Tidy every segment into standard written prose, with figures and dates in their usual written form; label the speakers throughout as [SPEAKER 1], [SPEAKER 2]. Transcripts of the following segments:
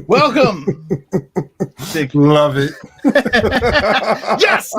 [SPEAKER 1] Welcome.
[SPEAKER 2] Love it.
[SPEAKER 1] Yes.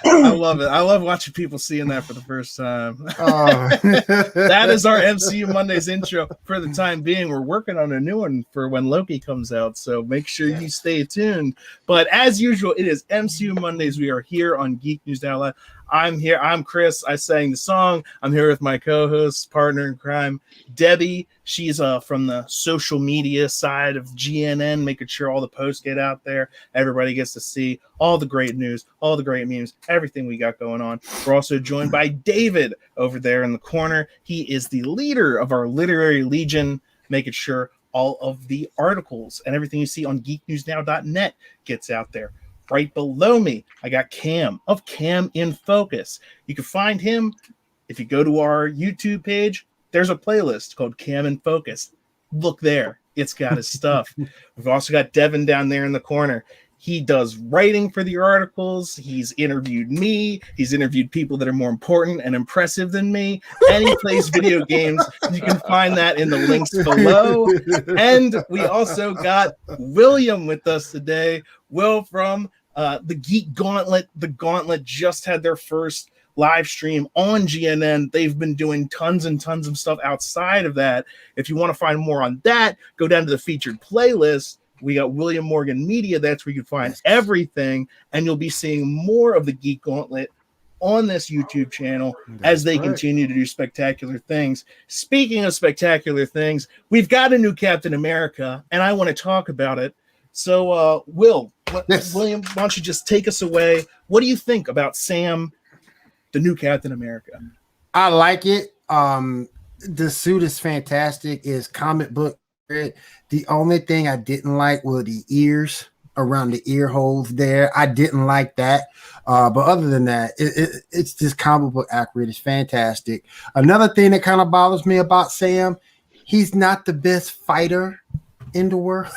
[SPEAKER 1] I love it. I love watching people seeing that for the first time. That is our MCU Mondays intro for the time being. We're working on a new one for when Loki comes out, so make sure you stay tuned. But as usual, it is MCU Mondays. We are here on Geek News Now Live. I'm here. I'm Chris. I sang the song. I'm here with my co-host, partner in crime, Debbie. She's from the social media side of GNN, making sure all the posts get out there. Everybody gets to see all the great news, all the great memes, everything we got going on. We're also joined by David over there in the corner. He is the leader of our Literary Legion, making sure all of the articles and everything you see on geeknewsnow.net gets out there. Right below me, I got Cam of Cam in Focus. You can find him if you go to our YouTube page. There's a playlist called Cam in Focus. Look there. It's got his stuff. We've also got Devin down there in the corner. He does writing for the articles. He's interviewed me. He's interviewed people that are more important and impressive than me. And he plays video games. You can find that in the links below. And we also got William with us today. Will from the Geek Gauntlet. The Gauntlet just had their first live stream on GNN. They've been doing tons and tons of stuff outside of that. If you want to find more on that, go down to the featured playlist. We got William Morgan Media. That's where you can find everything, and you'll be seeing more of the Geek Gauntlet on this YouTube channel as they continue to do spectacular things. Speaking of spectacular things, we've got a new Captain America, and I want to talk about it. So, William, why don't you just take us away? What do you think about Sam, the new Captain America?
[SPEAKER 2] I like it. The suit is fantastic. It's comic book. The only thing I didn't like were the ears around the ear holes there. I didn't like that. But other than that, it's just comic book accurate. It's fantastic. Another thing that kind of bothers me about Sam, he's not the best fighter in the world.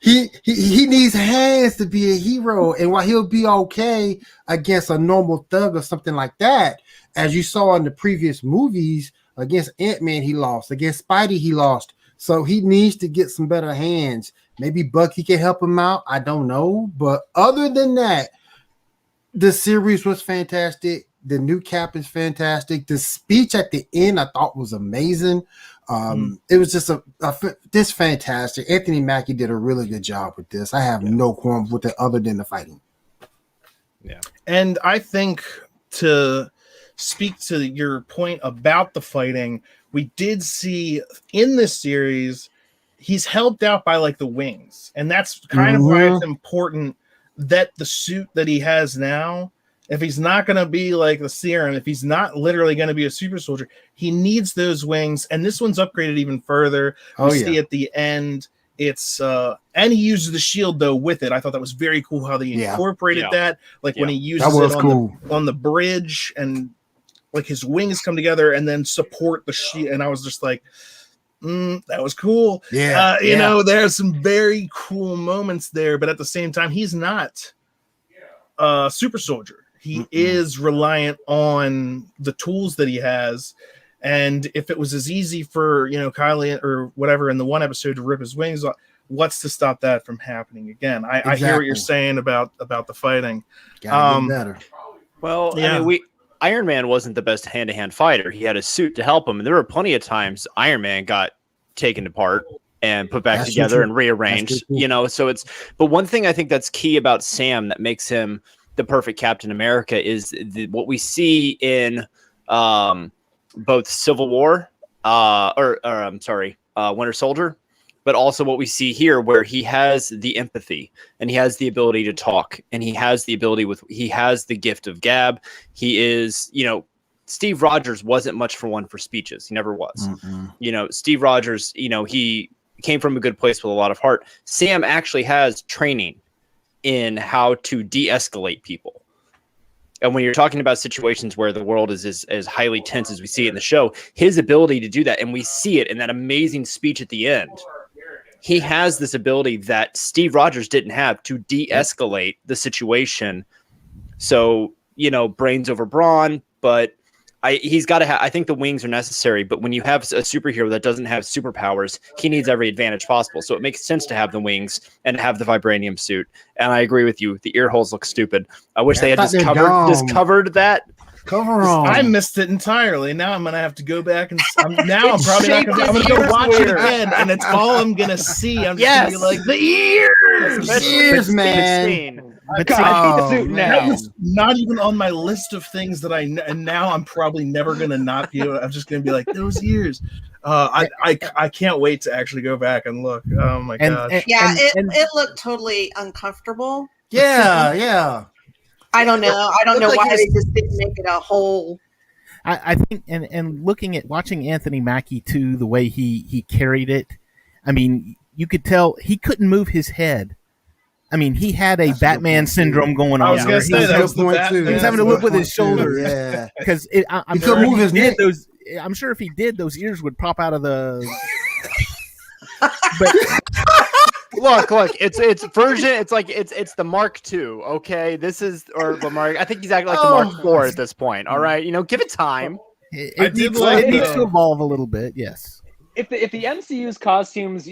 [SPEAKER 2] He needs hands to be a hero, and while he'll be okay against a normal thug or something like that, as you saw in the previous movies, against Ant-Man he lost, against Spidey he lost, so he needs to get some better hands. Maybe Bucky can help him out, I don't know, but other than that, the series was fantastic. The new Cap is fantastic. The speech at the end I thought was amazing. It was just this fantastic. Anthony Mackie did a really good job with this. I have no qualms with it other than the fighting.
[SPEAKER 1] Yeah. And I think, to speak to your point about the fighting, we did see in this series he's helped out by like the wings, and that's kind of why it's important that the suit that he has now, if he's not going to be like the serum, if he's not literally going to be a super soldier, he needs those wings. And this one's upgraded even further. We see at the end, it's and he uses the shield though with it. I thought that was very cool how they incorporated that. Like when he uses it on the bridge, and like his wings come together and then support the shield. And I was just like, that was cool. You know, there's some very cool moments there, but at the same time, he's not a super soldier. He is reliant on the tools that he has. And if it was as easy for, Kylie or whatever in the one episode to rip his wings off, what's to stop that from happening again? I hear what you're saying about the fighting.
[SPEAKER 2] Gotta get better.
[SPEAKER 3] Well, I mean, Iron Man wasn't the best hand-to-hand fighter. He had a suit to help him, and there were plenty of times Iron Man got taken apart and put back together and rearranged. So it's. But one thing I think that's key about Sam that makes him the perfect Captain America is what we see in both Civil War, Winter Soldier, but also what we see here, where he has the empathy and he has the ability to talk, and he has the gift of gab. He is, Steve Rogers wasn't much for one for speeches. He never was. Steve Rogers, he came from a good place with a lot of heart. Sam actually has training in how to de-escalate people. And when you're talking about situations where the world is as highly tense as we see it in the show, his ability to do that, and we see it in that amazing speech at the end, he has this ability that Steve Rogers didn't have to de-escalate the situation. So, brains over brawn, but he's got to have. I think the wings are necessary, but when you have a superhero that doesn't have superpowers, he needs every advantage possible. So it makes sense to have the wings and have the vibranium suit. And I agree with you. The ear holes look stupid. I wish they had discovered that.
[SPEAKER 1] I missed it entirely. Now I'm gonna have to go back and I'm probably not gonna. I'm gonna go watch it again, and it's all I'm gonna see. I'm just gonna be like the ears,
[SPEAKER 2] man.
[SPEAKER 1] That was not even on my list of things that and now I'm probably never gonna not be able. I'm just gonna be like those ears. I can't wait to actually go back and look. Oh my gosh!
[SPEAKER 4] It looked totally uncomfortable.
[SPEAKER 2] Yeah.
[SPEAKER 4] I don't know. I don't know why they just didn't make it a whole.
[SPEAKER 5] I think, and watching Anthony Mackie too, the way he carried it. I mean, you could tell he couldn't move his head. I mean, he had a Batman syndrome going on.
[SPEAKER 1] I was going to say that was the point too.
[SPEAKER 5] He was having to look with his shoulder.
[SPEAKER 2] Yeah,
[SPEAKER 5] because I'm
[SPEAKER 2] sure move his neck.
[SPEAKER 5] I'm sure if he did, those ears would pop out of the. But
[SPEAKER 3] look, it's version. It's like it's the Mark II. Okay, this is or the Mark. I think he's acting like the Mark IV at this point. All right, give it time.
[SPEAKER 5] It needs to evolve a little bit. Yes.
[SPEAKER 6] If the MCU's costumes,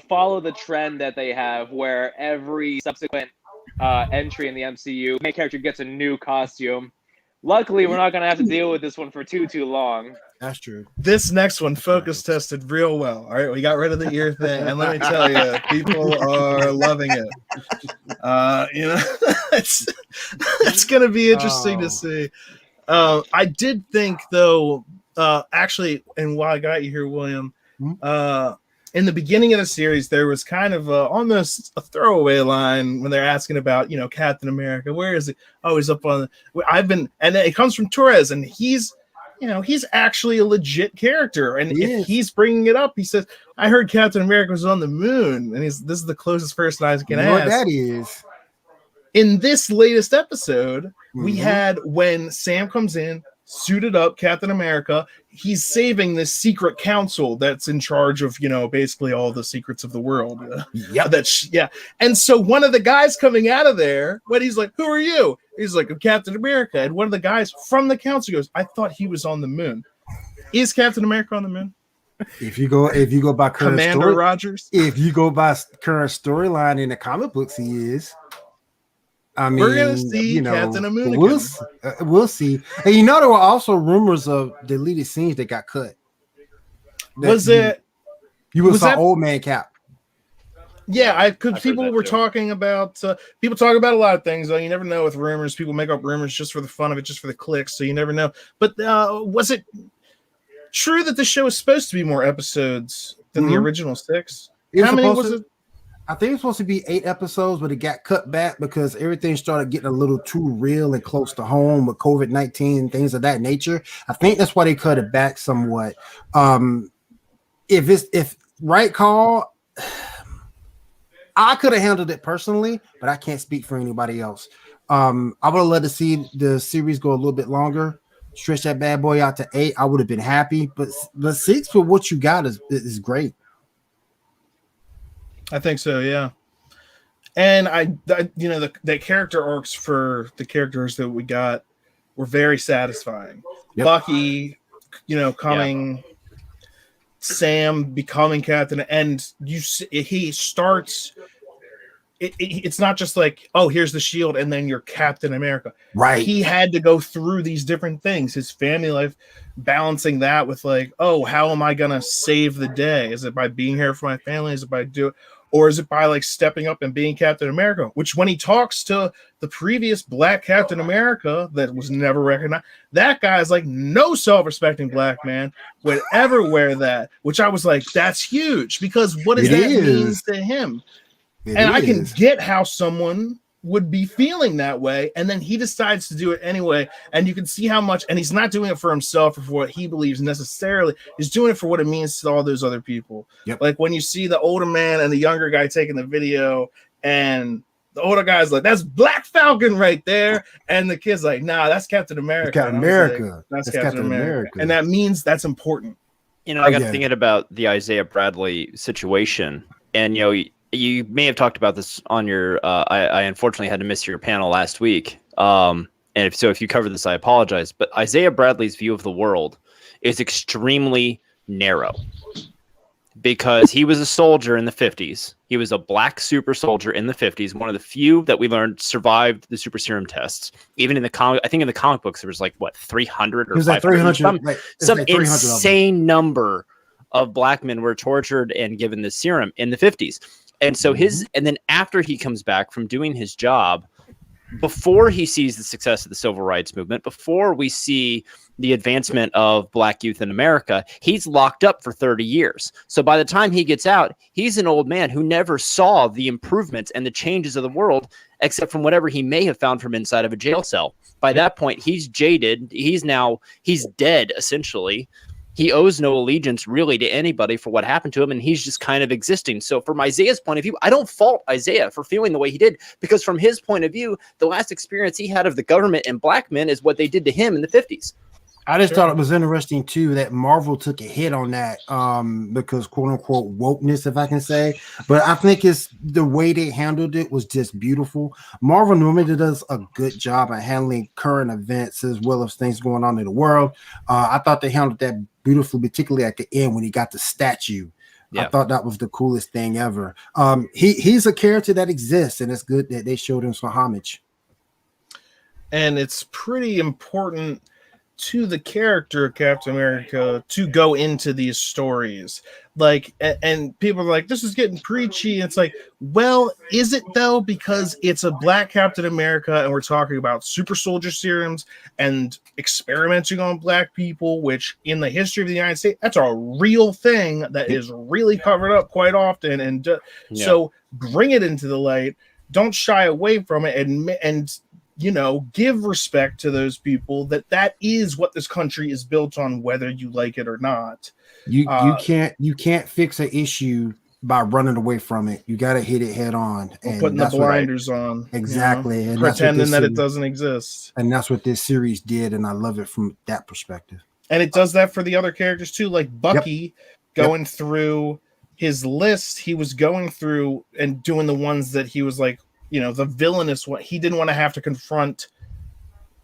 [SPEAKER 6] follow the trend that they have, where every subsequent entry in the MCU, main character gets a new costume. Luckily, we're not going to have to deal with this one for too long.
[SPEAKER 2] That's true.
[SPEAKER 1] This next one focus tested real well. All right, we got rid of the ear thing, and let me tell you, people are loving it. It's going to be interesting to see. I did think, though, actually, and while I got you here, William, in the beginning of the series, there was kind of almost a throwaway line when they're asking about, Captain America. Where is he? Oh, he's up on. And it comes from Torres, and he's actually a legit character. And if he's bringing it up, he says, "I heard Captain America was on the moon," and this is the closest person I can ask.
[SPEAKER 2] What that is.
[SPEAKER 1] In this latest episode, we had when Sam comes in, suited up, Captain America. He's saving this secret council that's in charge of, basically all the secrets of the world. And so one of the guys coming out of there, when he's like, "Who are you?" He's like, "I'm Captain America." And one of the guys from the council goes, "I thought he was on the moon." Is Captain America on the moon?
[SPEAKER 2] If you go by current
[SPEAKER 1] Commander Rogers.
[SPEAKER 2] If you go by current storyline in the comic books, he is. I mean,
[SPEAKER 1] we're gonna see Captain America.
[SPEAKER 2] We'll see. And there were also rumors of deleted scenes that got cut. You saw Old Man Cap?
[SPEAKER 1] Yeah, because people were talking about. People talk about a lot of things. Though you never know with rumors. People make up rumors just for the fun of it, just for the clicks. So you never know. But was it true that the show is supposed to be more episodes than the original 6? How many was it?
[SPEAKER 2] I think it's supposed to be 8 episodes, but it got cut back because everything started getting a little too real and close to home with COVID-19 and things of that nature. I think that's why they cut it back somewhat. If right call, I could have handled it personally, but I can't speak for anybody else. I would have loved to see the series go a little bit longer, stretch that bad boy out to 8. I would have been happy, but the 6 for what you got is great.
[SPEAKER 1] I think so, yeah. And the character arcs for the characters that we got were very satisfying. Yep. Bucky, coming, Sam becoming Captain, and he starts. It's not just like, oh, here's the shield, and then you're Captain America.
[SPEAKER 2] Right.
[SPEAKER 1] He had to go through these different things. His family life, balancing that with like, oh, how am I gonna save the day? Is it by being here for my family? Is it by or is it by like stepping up and being Captain America? Which when he talks to the previous black Captain America that was never recognized, that guy is like, no self-respecting black man would ever wear that. Which I was like, that's huge, because what does that mean to him? I can get how someone would be feeling that way, and then he decides to do it anyway, and you can see how much, and he's not doing it for himself or for what he believes necessarily, he's doing it for what it means to all those other people.
[SPEAKER 2] Yep.
[SPEAKER 1] Like when you see the older man and the younger guy taking the video, and the older guy's like, "That's Black Falcon right there," and the kid's like, "Nah, that's Captain America."
[SPEAKER 2] Captain America.
[SPEAKER 1] Like, that's Captain America. And that means that's important.
[SPEAKER 3] I got thinking about the Isaiah Bradley situation, and you may have talked about this on your. I unfortunately had to miss your panel last week. And and if you cover this, I apologize, but Isaiah Bradley's view of the world is extremely narrow because he was a soldier in the 50s. He was a black super soldier in the 50s, one of the few that we learned survived the super serum tests. Even in the comic, I think in the comic books, there was like, what, 300 or 500? Some like insane number of black men were tortured and given the serum in the 50s. And so and then after he comes back from doing his job, before he sees the success of the civil rights movement, before we see the advancement of black youth in America, he's locked up for 30 years. So by the time he gets out, he's an old man who never saw the improvements and the changes of the world, except from whatever he may have found from inside of a jail cell. By that point, he's jaded. He's dead, essentially. He owes no allegiance really to anybody for what happened to him, and he's just kind of existing. So from Isaiah's point of view, I don't fault Isaiah for feeling the way he did, because from his point of view, the last experience he had of the government and black men is what they did to him in the 50s.
[SPEAKER 2] I just thought it was interesting too that Marvel took a hit on that because quote unquote wokeness, if I can say. But I think it's the way they handled it was just beautiful. Marvel normally does a good job at handling current events as well as things going on in the world. I thought they handled that beautifully, particularly at the end when he got the statue. Yeah. I thought that was the coolest thing ever. He's a character that exists, and it's good that they showed him some homage.
[SPEAKER 1] And it's pretty important to the character of Captain America to go into these stories. Like, and people are like, this is getting preachy. It's like, well, is it though? Because it's a black Captain America and we're talking about super soldier serums and experimenting on black people, which in the history of the United States, that's a real thing that is really covered up quite often. And so bring it into the light. Don't shy away from it, and you know, give respect to those people that is what this country is built on, whether you like it or not. You can't fix an issue by running away from it. You got to hit it head on and putting the blinders on. Exactly. You know, and pretending that it doesn't exist. And that's what this series did. And I love it from that perspective. And it does that for the other characters too. Like Bucky going through his list. He was going through and doing the ones that he was like, you know, the villainous one. He didn't want to have to confront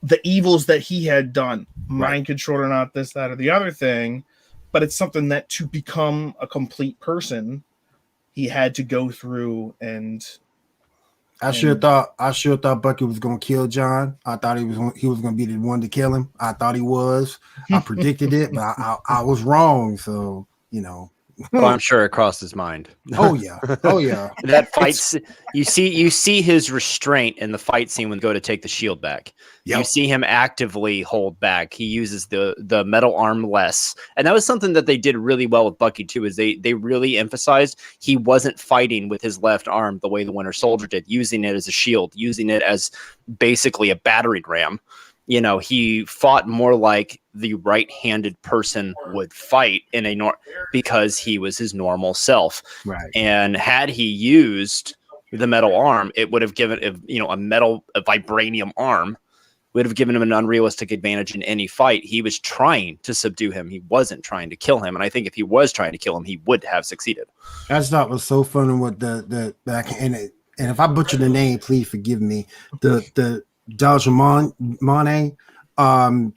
[SPEAKER 1] the evils that he had done. Mind control or not, this, that, or the other thing. But it's something that to become a complete person, he had to go through. And I sure thought Bucky was gonna kill John. I thought he was gonna be the one to kill him. I thought he was. I predicted it, but I was wrong. So, you know.
[SPEAKER 3] Well, I'm sure it crossed his mind.
[SPEAKER 2] Oh yeah.
[SPEAKER 3] That fight, you see his restraint in the fight scene when they go to take the shield back. Yep. You see him actively hold back. He uses the metal arm less, and that was something that they did really well with Bucky too. Is they really emphasized he wasn't fighting with his left arm the way the Winter Soldier did, using it as a shield, using it as basically a battering ram. You know, he fought more like the right-handed person would fight because he was his normal self. Right. And had he used the metal arm, it would have given, a vibranium arm would have given him an unrealistic advantage in any fight. He was trying to subdue him. He wasn't trying to kill him. And I think if he was trying to kill him, he would have succeeded.
[SPEAKER 2] I just thought it was so fun with and if I butcher the name, please forgive me. The Dajamane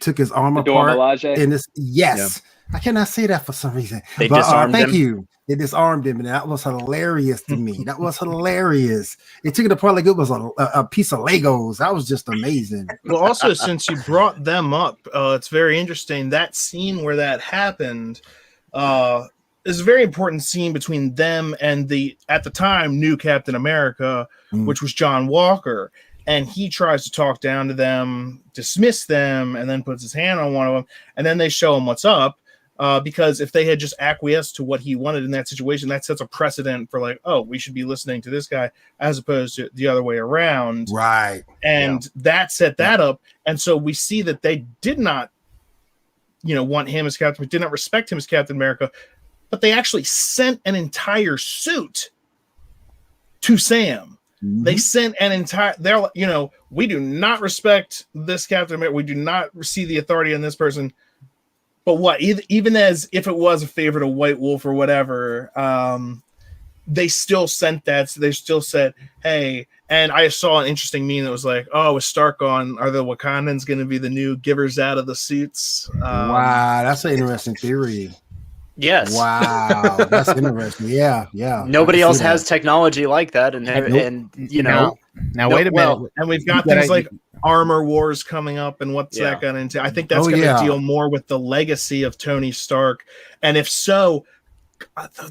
[SPEAKER 2] took his arm apart in this. Yes, yeah. I cannot say that for some reason.
[SPEAKER 3] They disarmed him.
[SPEAKER 2] Thank you. They disarmed him, and that was hilarious to me. That was hilarious. They took it apart like it was a piece of Legos. That was just amazing. Well, also, since you brought them up, it's very interesting. That scene where that happened is a very important scene between them and the, at the time, new Captain America, which was John Walker. And he tries to talk down to them, dismiss them, and then puts his hand on one of them. And then they show him what's up. Because if they had just acquiesced to what he wanted in that situation, that sets a precedent for like, oh, we should be listening to this guy as opposed to the other way around. Right. And that set that up. And so we see that they did not, want him as Captain, did not respect him as Captain America, but they actually sent an entire suit to Sam. Mm-hmm. They sent an entire, we do not respect this Captain America. We do not see the authority in this person. But what, even as if it was a favorite of White Wolf or whatever,
[SPEAKER 1] they still sent that. So they still said, hey, and I saw an interesting meme that was like, oh, with Stark on, are the Wakandans going to be the new givers out of the suits?
[SPEAKER 2] Wow, that's an interesting theory.
[SPEAKER 3] Yes.
[SPEAKER 2] Wow, that's interesting. Yeah.
[SPEAKER 3] Nobody else has technology like that, and you know.
[SPEAKER 5] Now wait a minute.
[SPEAKER 1] And we've got things like Armor Wars coming up, and what's that going to entail? I think that's going to deal more with the legacy of Tony Stark, and if so,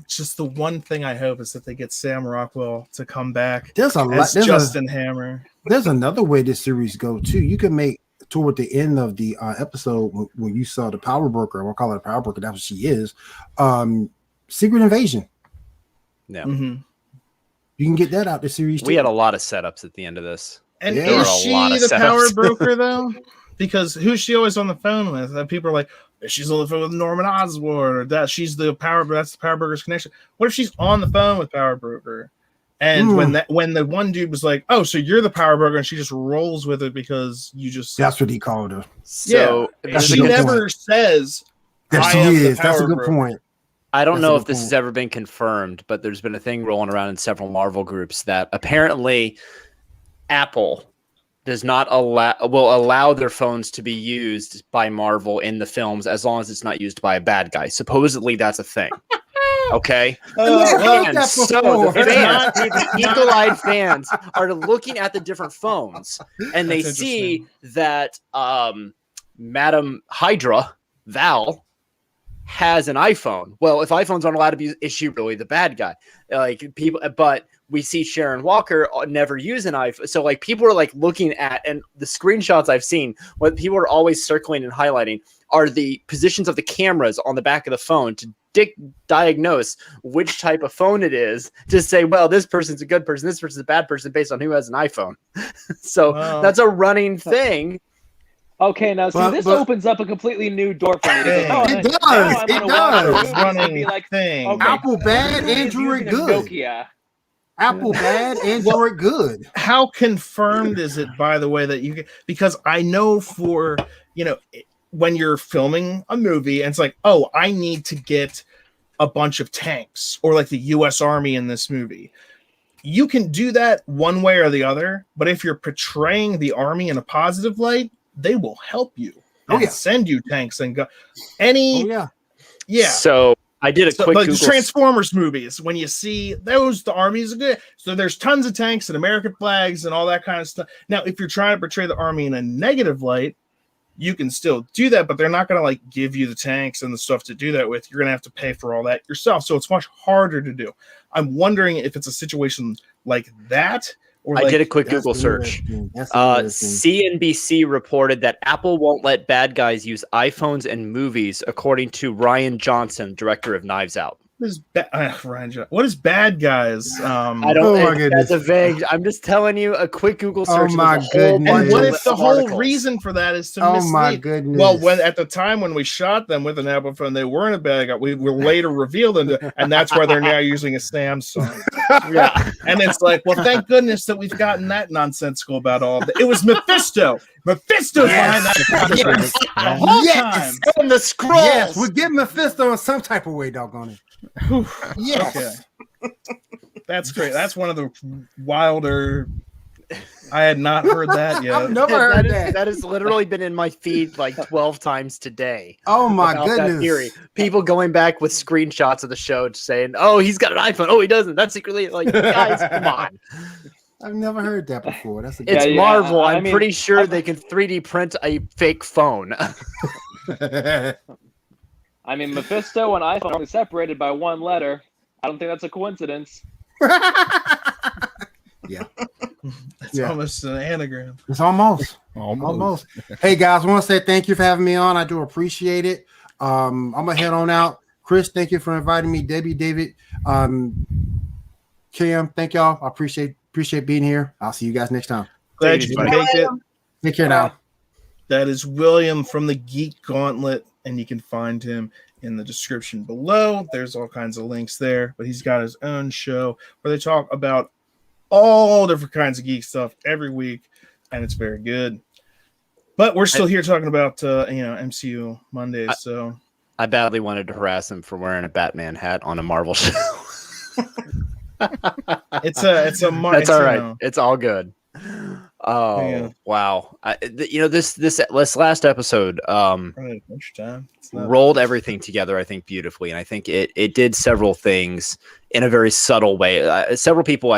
[SPEAKER 1] just the one thing I hope is that they get Sam Rockwell to come back.
[SPEAKER 2] There's
[SPEAKER 1] Justin Hammer.
[SPEAKER 2] There's another way this series go too. You can make toward the end of the episode when you saw the Power Broker. We'll call her a Power Broker. That's what she is. Secret Invasion.
[SPEAKER 3] Yeah.
[SPEAKER 1] Mm-hmm.
[SPEAKER 2] You can get that out the series too.
[SPEAKER 3] We had a lot of setups at the end of this.
[SPEAKER 1] And is she the Power Broker though? Because who's she always on the phone with? People are like, she's on the phone with Norman Osborn, or that she's the Power. That's the Power Broker's connection. What if she's on the phone with Power Broker? And when the one dude was like, "Oh, so you're the Power Broker," and she just rolls with it because you just—that's
[SPEAKER 2] what he called her.
[SPEAKER 3] So
[SPEAKER 1] she never says
[SPEAKER 2] that she is. That's a good point.
[SPEAKER 3] I don't know if this has ever been confirmed, but there's been a thing rolling around in several Marvel groups that apparently Apple does not allow their phones to be used by Marvel in the films as long as it's not used by a bad guy. Supposedly, that's a thing. Okay, so the eagle-eyed fans are looking at the different phones, and they see that Madam Hydra, Val, has an iPhone. Well, if iPhones aren't allowed to be, is she really the bad guy? Like people, but we see Sharon Walker never use an iPhone. So like people are like looking at, and the screenshots I've seen, what people are always circling and highlighting are the positions of the cameras on the back of the phone to diagnose which type of phone it is, to say, well, this person's a good person, this person's a bad person based on who has an iPhone. So that's a running thing.
[SPEAKER 6] Okay, now see, this opens up a completely new door for me.
[SPEAKER 2] It does.
[SPEAKER 1] Running like thing.
[SPEAKER 6] Okay,
[SPEAKER 2] Apple bad, Android good.
[SPEAKER 6] Nokia.
[SPEAKER 2] Apple bad, Android good.
[SPEAKER 1] How confirmed is it, by the way, that you can? Because I know for when you're filming a movie, and it's like, oh, I need to get a bunch of tanks, or like the U.S. Army in this movie. You can do that one way or the other, but if you're portraying the Army in a positive light, they will help you and send you tanks and go
[SPEAKER 3] So I did a quick
[SPEAKER 1] like
[SPEAKER 3] Google.
[SPEAKER 1] The Transformers movies, when you see those, the armies are good. So there's tons of tanks and American flags and all that kind of stuff. Now, if you're trying to portray the Army in a negative light, you can still do that, but they're not going to like give you the tanks and the stuff to do that with. You're going to have to pay for all that yourself. So it's much harder to do. I'm wondering if it's a situation like that.
[SPEAKER 3] I did a quick Google search. CNBC reported that Apple won't let bad guys use iPhones in movies, according to Ryan Johnson, director of Knives Out.
[SPEAKER 1] What is bad guys?
[SPEAKER 3] I don't. That's a vague. I'm just telling you a quick Google search.
[SPEAKER 2] Oh my goodness!
[SPEAKER 1] And what if the whole reason for that is to mislead?
[SPEAKER 2] Oh my goodness!
[SPEAKER 1] Well, when at the time when we shot them with an Apple phone, they weren't a bad guy. We were later revealed them, and that's why they're now using a Samsung. Yeah, and it's like, well, thank goodness that we've gotten that nonsensical about all of that. It was Mephisto. Mephisto's behind that.
[SPEAKER 2] Yes.
[SPEAKER 1] The whole time.
[SPEAKER 3] From the scrolls.
[SPEAKER 2] Yes, we're getting Mephisto in some type of way, doggone it. Yes.
[SPEAKER 1] Okay. That's great. That's one of the wilder. I had not heard that yet.
[SPEAKER 2] I've never heard that.
[SPEAKER 3] That has literally been in my feed like 12 times today.
[SPEAKER 2] Oh my goodness.
[SPEAKER 3] That theory. People going back with screenshots of the show saying, oh, he's got an iPhone. Oh, he doesn't. That's secretly like, guys, come on.
[SPEAKER 2] I've never heard that before. That's
[SPEAKER 3] it's Marvel. I'm pretty sure they can 3D print a fake phone.
[SPEAKER 6] I mean, Mephisto and iPhone are only separated by one letter. I don't think that's a coincidence.
[SPEAKER 2] Yeah.
[SPEAKER 1] It's almost an anagram.
[SPEAKER 2] It's almost. Hey, guys, I want to say thank you for having me on. I do appreciate it. I'm going to head on out. Chris, thank you for inviting me. Debbie, David, Cam, thank y'all. I appreciate being here. I'll see you guys next time.
[SPEAKER 1] Glad you could make it.
[SPEAKER 2] Take care now.
[SPEAKER 1] That is William from the Geek Gauntlet, and you can find him in the description below. There's all kinds of links there, but he's got his own show where they talk about all different kinds of geek stuff every week, and it's very good. But we're still here talking about MCU Mondays. So
[SPEAKER 3] I badly wanted to harass him for wearing a Batman hat on a Marvel show.
[SPEAKER 1] It's a
[SPEAKER 3] That's all right.
[SPEAKER 1] You know,
[SPEAKER 3] It's all good. Oh
[SPEAKER 1] yeah.
[SPEAKER 3] wow! This last episode rolled everything together, I think, beautifully, and I think it did several things in a very subtle way. Several people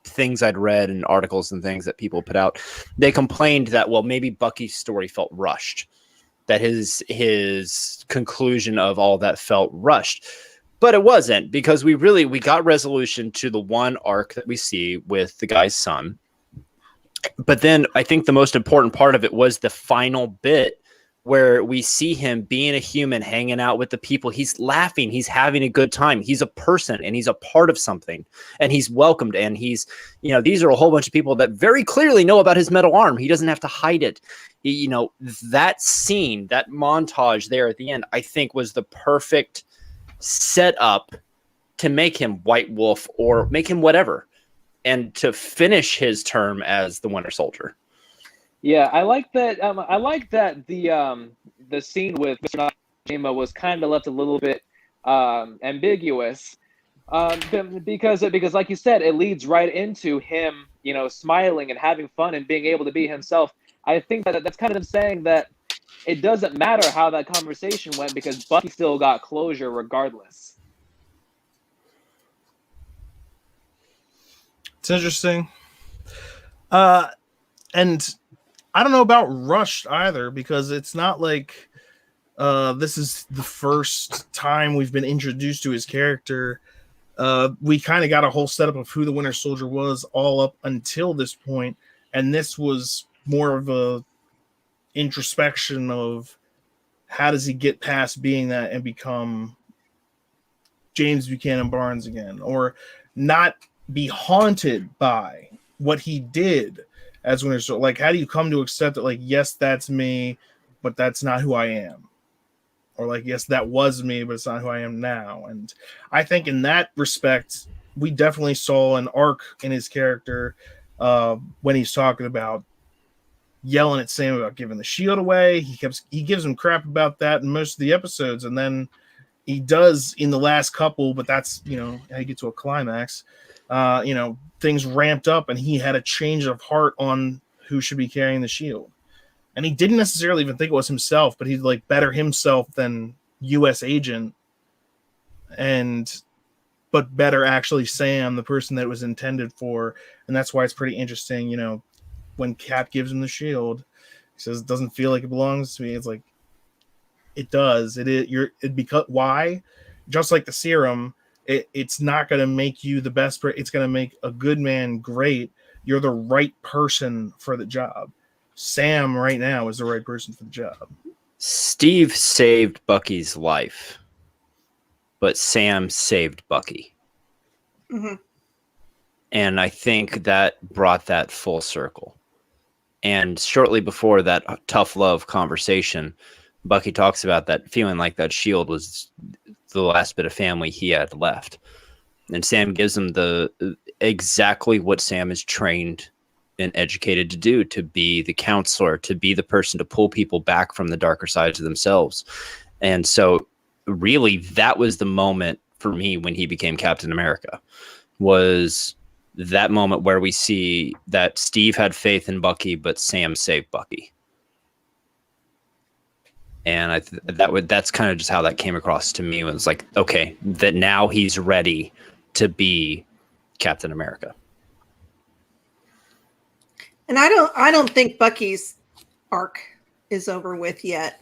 [SPEAKER 3] things I'd read and articles and things that people put out, they complained that maybe Bucky's story felt rushed, that his conclusion of all that felt rushed. But it wasn't, because we got resolution to the one arc that we see with the guy's son. But then I think the most important part of it was the final bit where we see him being a human, hanging out with the people. He's laughing. He's having a good time. He's a person and he's a part of something, and he's welcomed. And these are a whole bunch of people that very clearly know about his metal arm. He doesn't have to hide it. That scene, that montage there at the end, I think was the perfect setup to make him White Wolf or make him whatever, and to finish his term as the Winter Soldier.
[SPEAKER 6] Yeah, I like that. I like that the scene with Mr. Nakajima was kind of left a little bit ambiguous, because like you said, it leads right into him, smiling and having fun and being able to be himself. I think that's kind of saying that it doesn't matter how that conversation went, because Bucky still got closure regardless.
[SPEAKER 1] It's interesting. And I don't know about rushed either, because it's not like this is the first time we've been introduced to his character. We kind of got a whole setup of who the Winter Soldier was all up until this point, and this was more of a introspection of how does he get past being that and become James Buchanan Barnes again, or not be haunted by what he did as Winter Soldier. Like, how do you come to accept it? Like, yes, that's me, but that's not who I am. Or like, yes, that was me, but it's not who I am now. And I think in that respect, we definitely saw an arc in his character when he's talking about yelling at Sam about giving the shield away. He gives him crap about that in most of the episodes, and then he does in the last couple, but that's, how you get to a climax. Things ramped up and he had a change of heart on who should be carrying the shield. And he didn't necessarily even think it was himself, but he'd like better himself than US agent, but better actually Sam, the person that it was intended for. And that's why it's pretty interesting, when Cap gives him the shield, he says, it doesn't feel like it belongs to me. It's like, it does. Why? Just like the serum, it's not going to make you the best. It's going to make a good man great. You're the right person for the job. Sam right now is the right person for the job.
[SPEAKER 3] Steve saved Bucky's life, but Sam saved Bucky.
[SPEAKER 4] Mm-hmm.
[SPEAKER 3] And I think that brought that full circle. And shortly before that tough love conversation, Bucky talks about that feeling like that shield was the last bit of family he had left. And Sam gives him exactly what Sam is trained and educated to do, to be the counselor, to be the person to pull people back from the darker sides of themselves. And so really that was the moment for me when he became Captain America, was that moment where we see that Steve had faith in Bucky, but Sam saved Bucky. And that's kind of just how that came across to me. It was like, okay, that now he's ready to be Captain America.
[SPEAKER 4] And I don't think Bucky's arc is over with yet.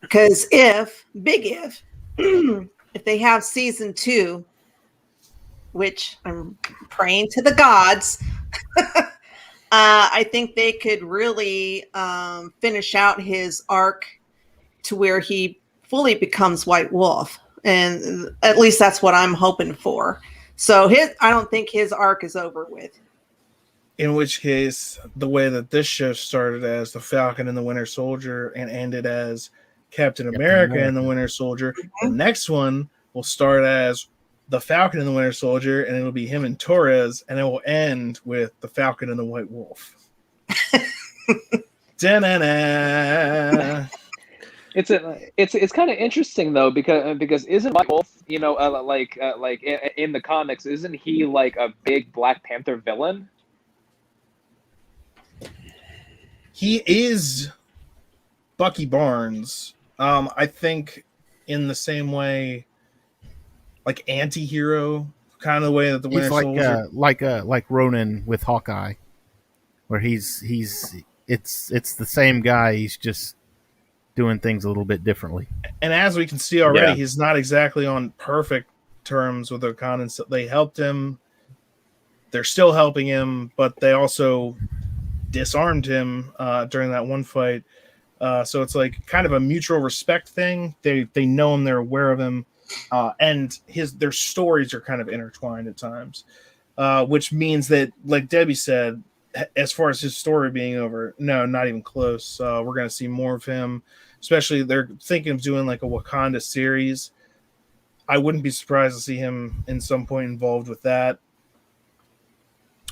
[SPEAKER 4] Because if they have season 2, which I'm praying to the gods, I think they could really finish out his arc to where he fully becomes White Wolf. And at least that's what I'm hoping for. So I don't think his arc is over with.
[SPEAKER 1] In which case, the way that this show started as the Falcon and the Winter Soldier and ended as Captain America and the Winter Soldier, the next one will start as the Falcon and the Winter Soldier, and it'll be him and Torres, and it will end with the Falcon and the White Wolf. Da-na-na.
[SPEAKER 6] It's kind of interesting though because isn't White Wolf, in the comics, isn't he like a big Black Panther villain?
[SPEAKER 1] He is Bucky Barnes. I think in the same way, like anti-hero kind of the way that the Winter Soldier,
[SPEAKER 5] like Ronin with Hawkeye, where it's the same guy. He's just doing things a little bit differently.
[SPEAKER 1] And as we can see already, he's not exactly on perfect terms with Wakandans. They helped him. They're still helping him, but they also disarmed him during that one fight. So it's like kind of a mutual respect thing. They know him, they're aware of him, and their stories are kind of intertwined at times, which means that, like Debbie said, as far as his story being over, no, not even close. We're going to see more of him. Especially, they're thinking of doing like a Wakanda series. I wouldn't be surprised to see him in some point involved with that.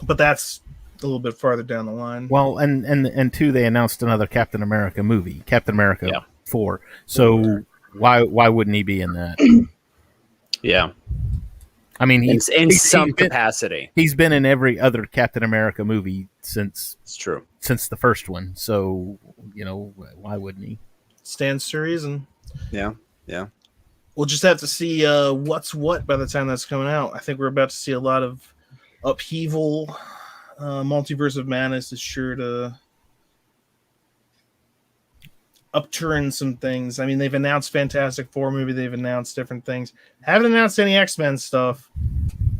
[SPEAKER 1] But that's a little bit farther down the line.
[SPEAKER 5] Well, and two, they announced another Captain America movie, Captain America 4. So why wouldn't he be in that?
[SPEAKER 3] Yeah.
[SPEAKER 5] I mean,
[SPEAKER 3] in some capacity.
[SPEAKER 5] He's been in every other Captain America movie since the first one. So, why wouldn't he?
[SPEAKER 1] Stands to reason.
[SPEAKER 3] Yeah.
[SPEAKER 1] We'll just have to see what's what by the time that's coming out. I think we're about to see a lot of upheaval. Multiverse of Madness is sure to upturn some things. I mean, they've announced Fantastic Four movie. They've announced different things. Haven't announced any X-Men stuff.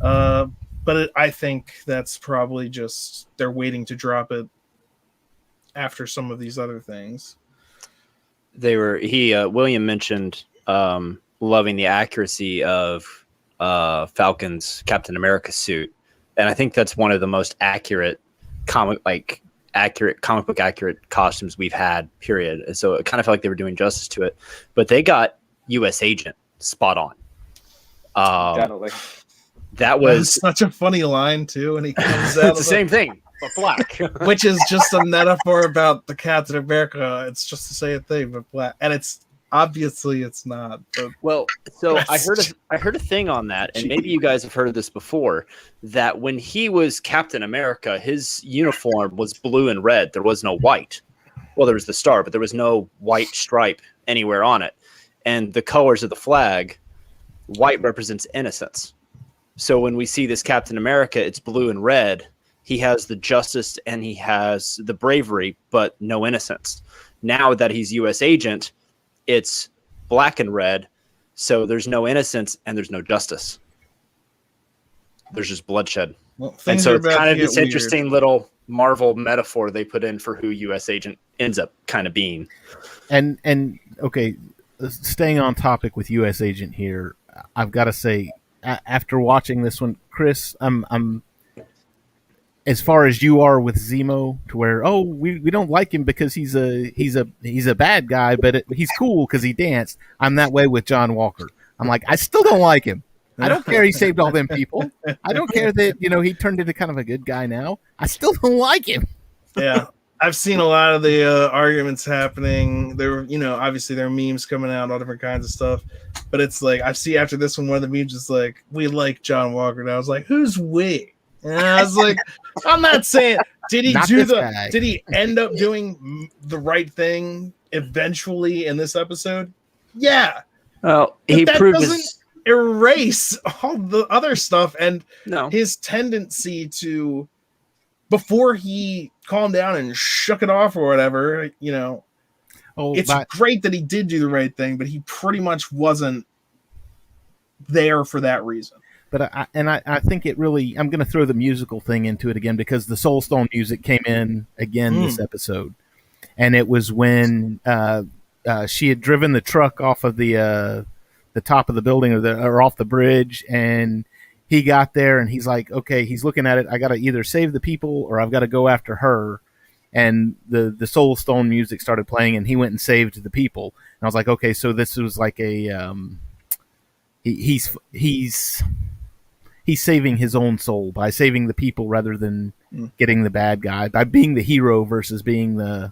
[SPEAKER 1] But I think that's probably just they're waiting to drop it after some of these other things.
[SPEAKER 3] William mentioned loving the accuracy of Falcon's Captain America suit, and I think that's one of the most accurate comic book accurate costumes we've had, period. And so it kind of felt like they were doing justice to it, but they got US Agent spot on.
[SPEAKER 6] Definitely.
[SPEAKER 1] That was such a funny line too when he comes out.
[SPEAKER 3] It's the same thing, but black.
[SPEAKER 1] Which is just a metaphor about the Captain America. It's just the same thing, but black. And it's obviously it's not.
[SPEAKER 3] Well, so I heard a thing on that, and maybe you guys have heard of this before, that when he was Captain America, his uniform was blue and red. There was no white. Well, there was the star, but there was no white stripe anywhere on it. And the colors of the flag, white represents innocence. So when we see this Captain America, it's blue and red. He has the justice and he has the bravery, but no innocence. Now that he's U.S. agent, it's black and red. So there's no innocence and there's no justice. There's just bloodshed.
[SPEAKER 1] Well,
[SPEAKER 3] and so it's kind of this interesting little Marvel metaphor they put in for who U.S. agent ends up kind of being.
[SPEAKER 5] And okay, staying on topic with U.S. agent here, I've got to say, after watching this one, Chris, I'm as far as you are with Zemo, to where we don't like him because he's a bad guy, but he's cool because he danced. I'm that way with John Walker. I'm like, I still don't like him. I don't care he saved all them people. I don't care that he turned into kind of a good guy now. I still don't like him.
[SPEAKER 1] Yeah, I've seen a lot of the arguments happening. There, obviously there are memes coming out, all different kinds of stuff. But it's like I see after this one of the memes is like, we like John Walker. And I was like, who's we? And I was like, I'm not saying did he end up doing the right thing eventually in this episode? Yeah.
[SPEAKER 3] Well,
[SPEAKER 1] but
[SPEAKER 3] he proved
[SPEAKER 1] doesn't erase all the other stuff and
[SPEAKER 3] no.
[SPEAKER 1] His tendency to, before he calmed down and shook it off or whatever, it's great that he did do the right thing, but he pretty much wasn't there for that reason.
[SPEAKER 5] But I think it really, I'm going to throw the musical thing into it again because the Soul Stone music came in again this episode. And it was when she had driven the truck off of the top of the building or off the bridge, and he got there and he's like, okay, he's looking at it. I got to either save the people or I've got to go after her. And the Soul Stone music started playing and he went and saved the people. And I was like, okay, so this was like a, he's saving his own soul by saving the people rather than getting the bad guy, by being the hero versus being the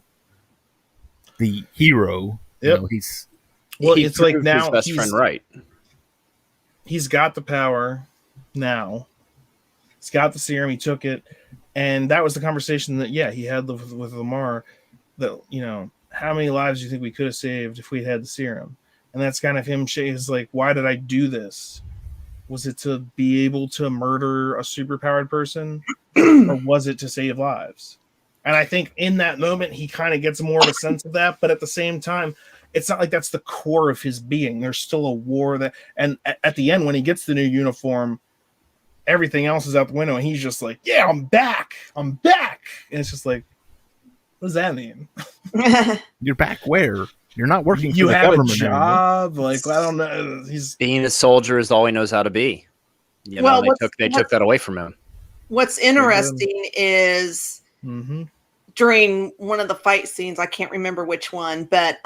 [SPEAKER 5] hero.
[SPEAKER 1] Yep.
[SPEAKER 5] He's
[SPEAKER 1] Well,
[SPEAKER 3] He
[SPEAKER 1] it's like
[SPEAKER 3] proved
[SPEAKER 1] now
[SPEAKER 3] his best friend right.
[SPEAKER 1] He's got the power now. He's got the serum. He took it, and that was the conversation that he had with Lamar. That how many lives do you think we could have saved if we had the serum? And that's kind of him. He's like, why did I do this? Was it to be able to murder a superpowered person, or was it to save lives? And I think in that moment he kind of gets more of a sense of that, but at the same time, it's not like that's the core of his being. There's still a war that, and at the end when he gets the new uniform, everything else is out the window, and he's just like, "Yeah, I'm back. I'm back." And it's just like, what does that mean?
[SPEAKER 5] You're back where? You're not working
[SPEAKER 1] You
[SPEAKER 5] for the
[SPEAKER 1] have a
[SPEAKER 5] government
[SPEAKER 1] job?
[SPEAKER 5] anymore.
[SPEAKER 1] Like, I don't know. He's
[SPEAKER 3] Being a soldier is all he knows how to be.
[SPEAKER 4] Well,
[SPEAKER 3] they took that away from him.
[SPEAKER 4] What's interesting is during one of the fight scenes, I can't remember which one, but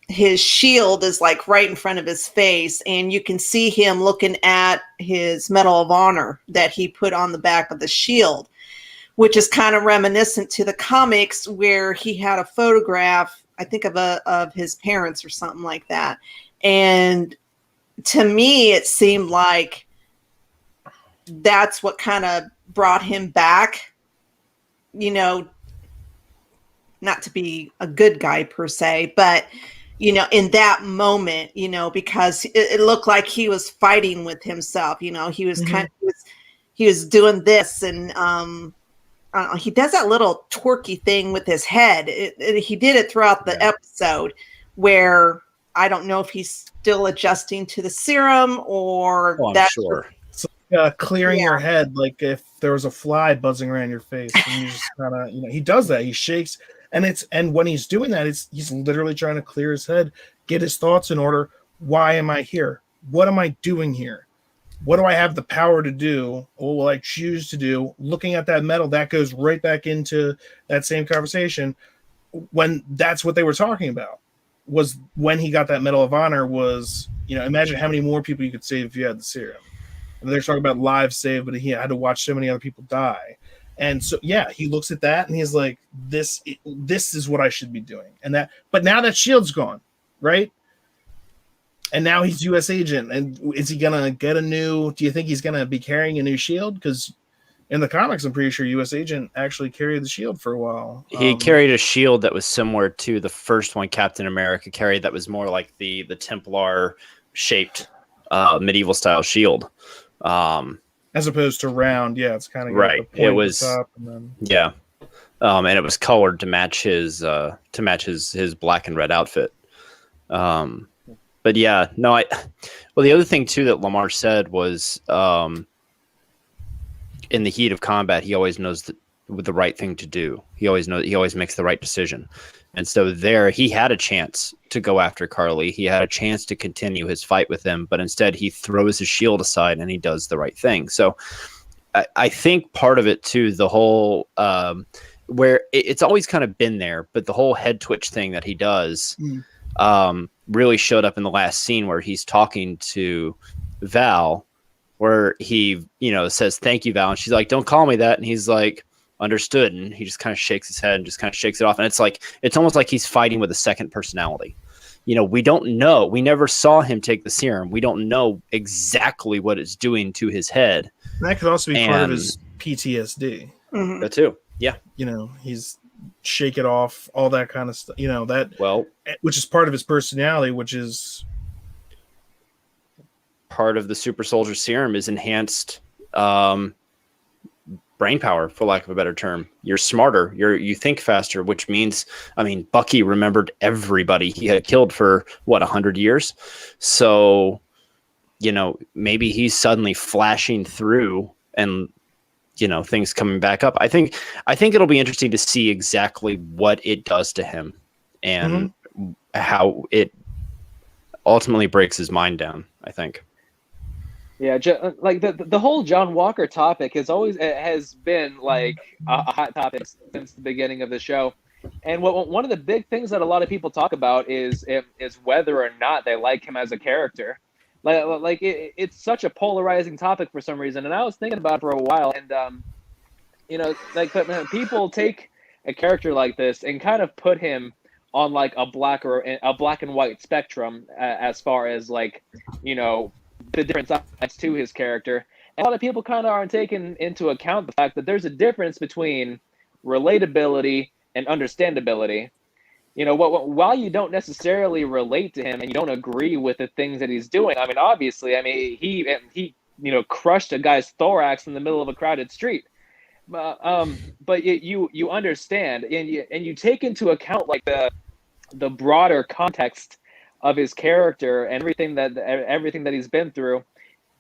[SPEAKER 4] his shield is like right in front of his face, and you can see him looking at his Medal of Honor that he put on the back of the shield, which is kind of reminiscent to the comics where he had a photograph, I think of his parents or something like that. And to me, it seemed like that's what kind of brought him back, not to be a good guy per se, but in that moment, because it looked like he was fighting with himself. He was he was doing this, and he does that little twerky thing with his head. He did it throughout the episode, where I don't know if he's still adjusting to the serum or
[SPEAKER 3] that's sure.
[SPEAKER 1] It's like, clearing your head, like if there was a fly buzzing around your face, and you just kind of, he does that. He shakes. And when he's doing that, he's literally trying to clear his head, get his thoughts in order. Why am I here? What am I doing here? What do I have the power to do? What will I choose to do? Looking at that medal, that goes right back into that same conversation. When that's what they were talking about, was when he got that Medal of Honor, was, imagine how many more people you could save if you had the serum. And they're talking about lives saved, but he had to watch so many other people die. And so, he looks at that and he's like, this is what I should be doing. But now that shield's gone, right? And now he's U.S. agent. And is he going to get do you think he's going to be carrying a new shield? Because in the comics, I'm pretty sure U.S. agent actually carried the shield for a while.
[SPEAKER 3] He carried a shield that was similar to the first one Captain America carried, that was more like the Templar shaped medieval style shield.
[SPEAKER 1] As opposed to round, it's kind of
[SPEAKER 3] right. It was
[SPEAKER 1] top and then...
[SPEAKER 3] and it was colored to match his black and red outfit. But the other thing too that Lamar said was, in the heat of combat, he always knows the right thing to do. He always makes the right decision. And so there, he had a chance to go after Carly. He had a chance to continue his fight with him, but instead he throws his shield aside and he does the right thing. So I think part of it too, the whole where it's always kind of been there, but the whole head twitch thing that he does really showed up in the last scene where he's talking to Val, where he says, "Thank you, Val," and she's like, "Don't call me that," and he's like, "Understood," and he just kind of shakes his head and just kind of shakes it off, and it's almost like he's fighting with a second personality. We don't know. We never saw him take the serum. We don't know exactly what it's doing to his head.
[SPEAKER 1] And that could also be part of his PTSD.
[SPEAKER 3] Mm-hmm. That too. Yeah.
[SPEAKER 1] He's shake it off, all that kind of stuff. Which is part of his personality, which is
[SPEAKER 3] part of the super soldier serum is enhanced brain power, for lack of a better term. You're smarter. You think faster, which means, Bucky remembered everybody he had killed for 100 years. So, maybe he's suddenly flashing through and, things coming back up. I think it'll be interesting to see exactly what it does to him and how it ultimately breaks his mind down, I think.
[SPEAKER 6] Yeah, like the whole John Walker topic has been like a hot topic since the beginning of the show, and one of the big things that a lot of people talk about is whether or not they like him as a character. It's such a polarizing topic for some reason, and I was thinking about it for a while, and people take a character like this and kind of put him on like a black and white spectrum as far as like, you know, the different sides to his character. And a lot of people kind of aren't taking into account the fact that there's a difference between relatability and understandability. You know, while you don't necessarily relate to him and you don't agree with the things that he's doing, I mean, obviously, I mean, he you know, crushed a guy's thorax in the middle of a crowded street. But you understand and you take into account like the broader context of his character and everything that he's been through,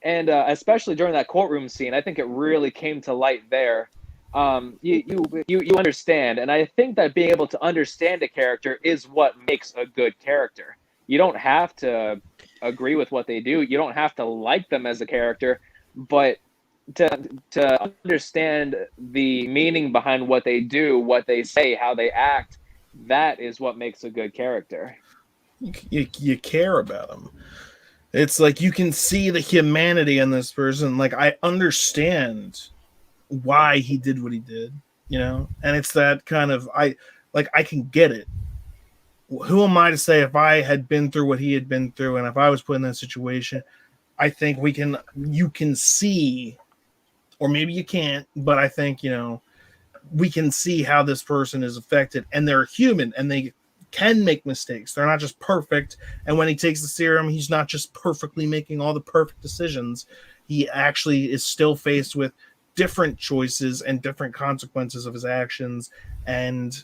[SPEAKER 6] and especially during that courtroom scene, I think it really came to light there. You understand, and I think that being able to understand a character is what makes a good character. You don't have to agree with what they do. You don't have to like them as a character, but to understand the meaning behind what they do, what they say, how they act, that is what makes a good character.
[SPEAKER 1] You care about them. It's like you can see the humanity in this person. Like, I understand why he did what he did, you know? And it's that kind of, I can get it. Who am I to say if I had been through what he had been through and if I was put in that situation? I think you can see, or maybe you can't, but I think, you know, we can see how this person is affected, and they're human and they can make mistakes. They're not just perfect. And when he takes the serum, he's not just perfectly making all the perfect decisions. He actually is still faced with different choices and different consequences of his actions. And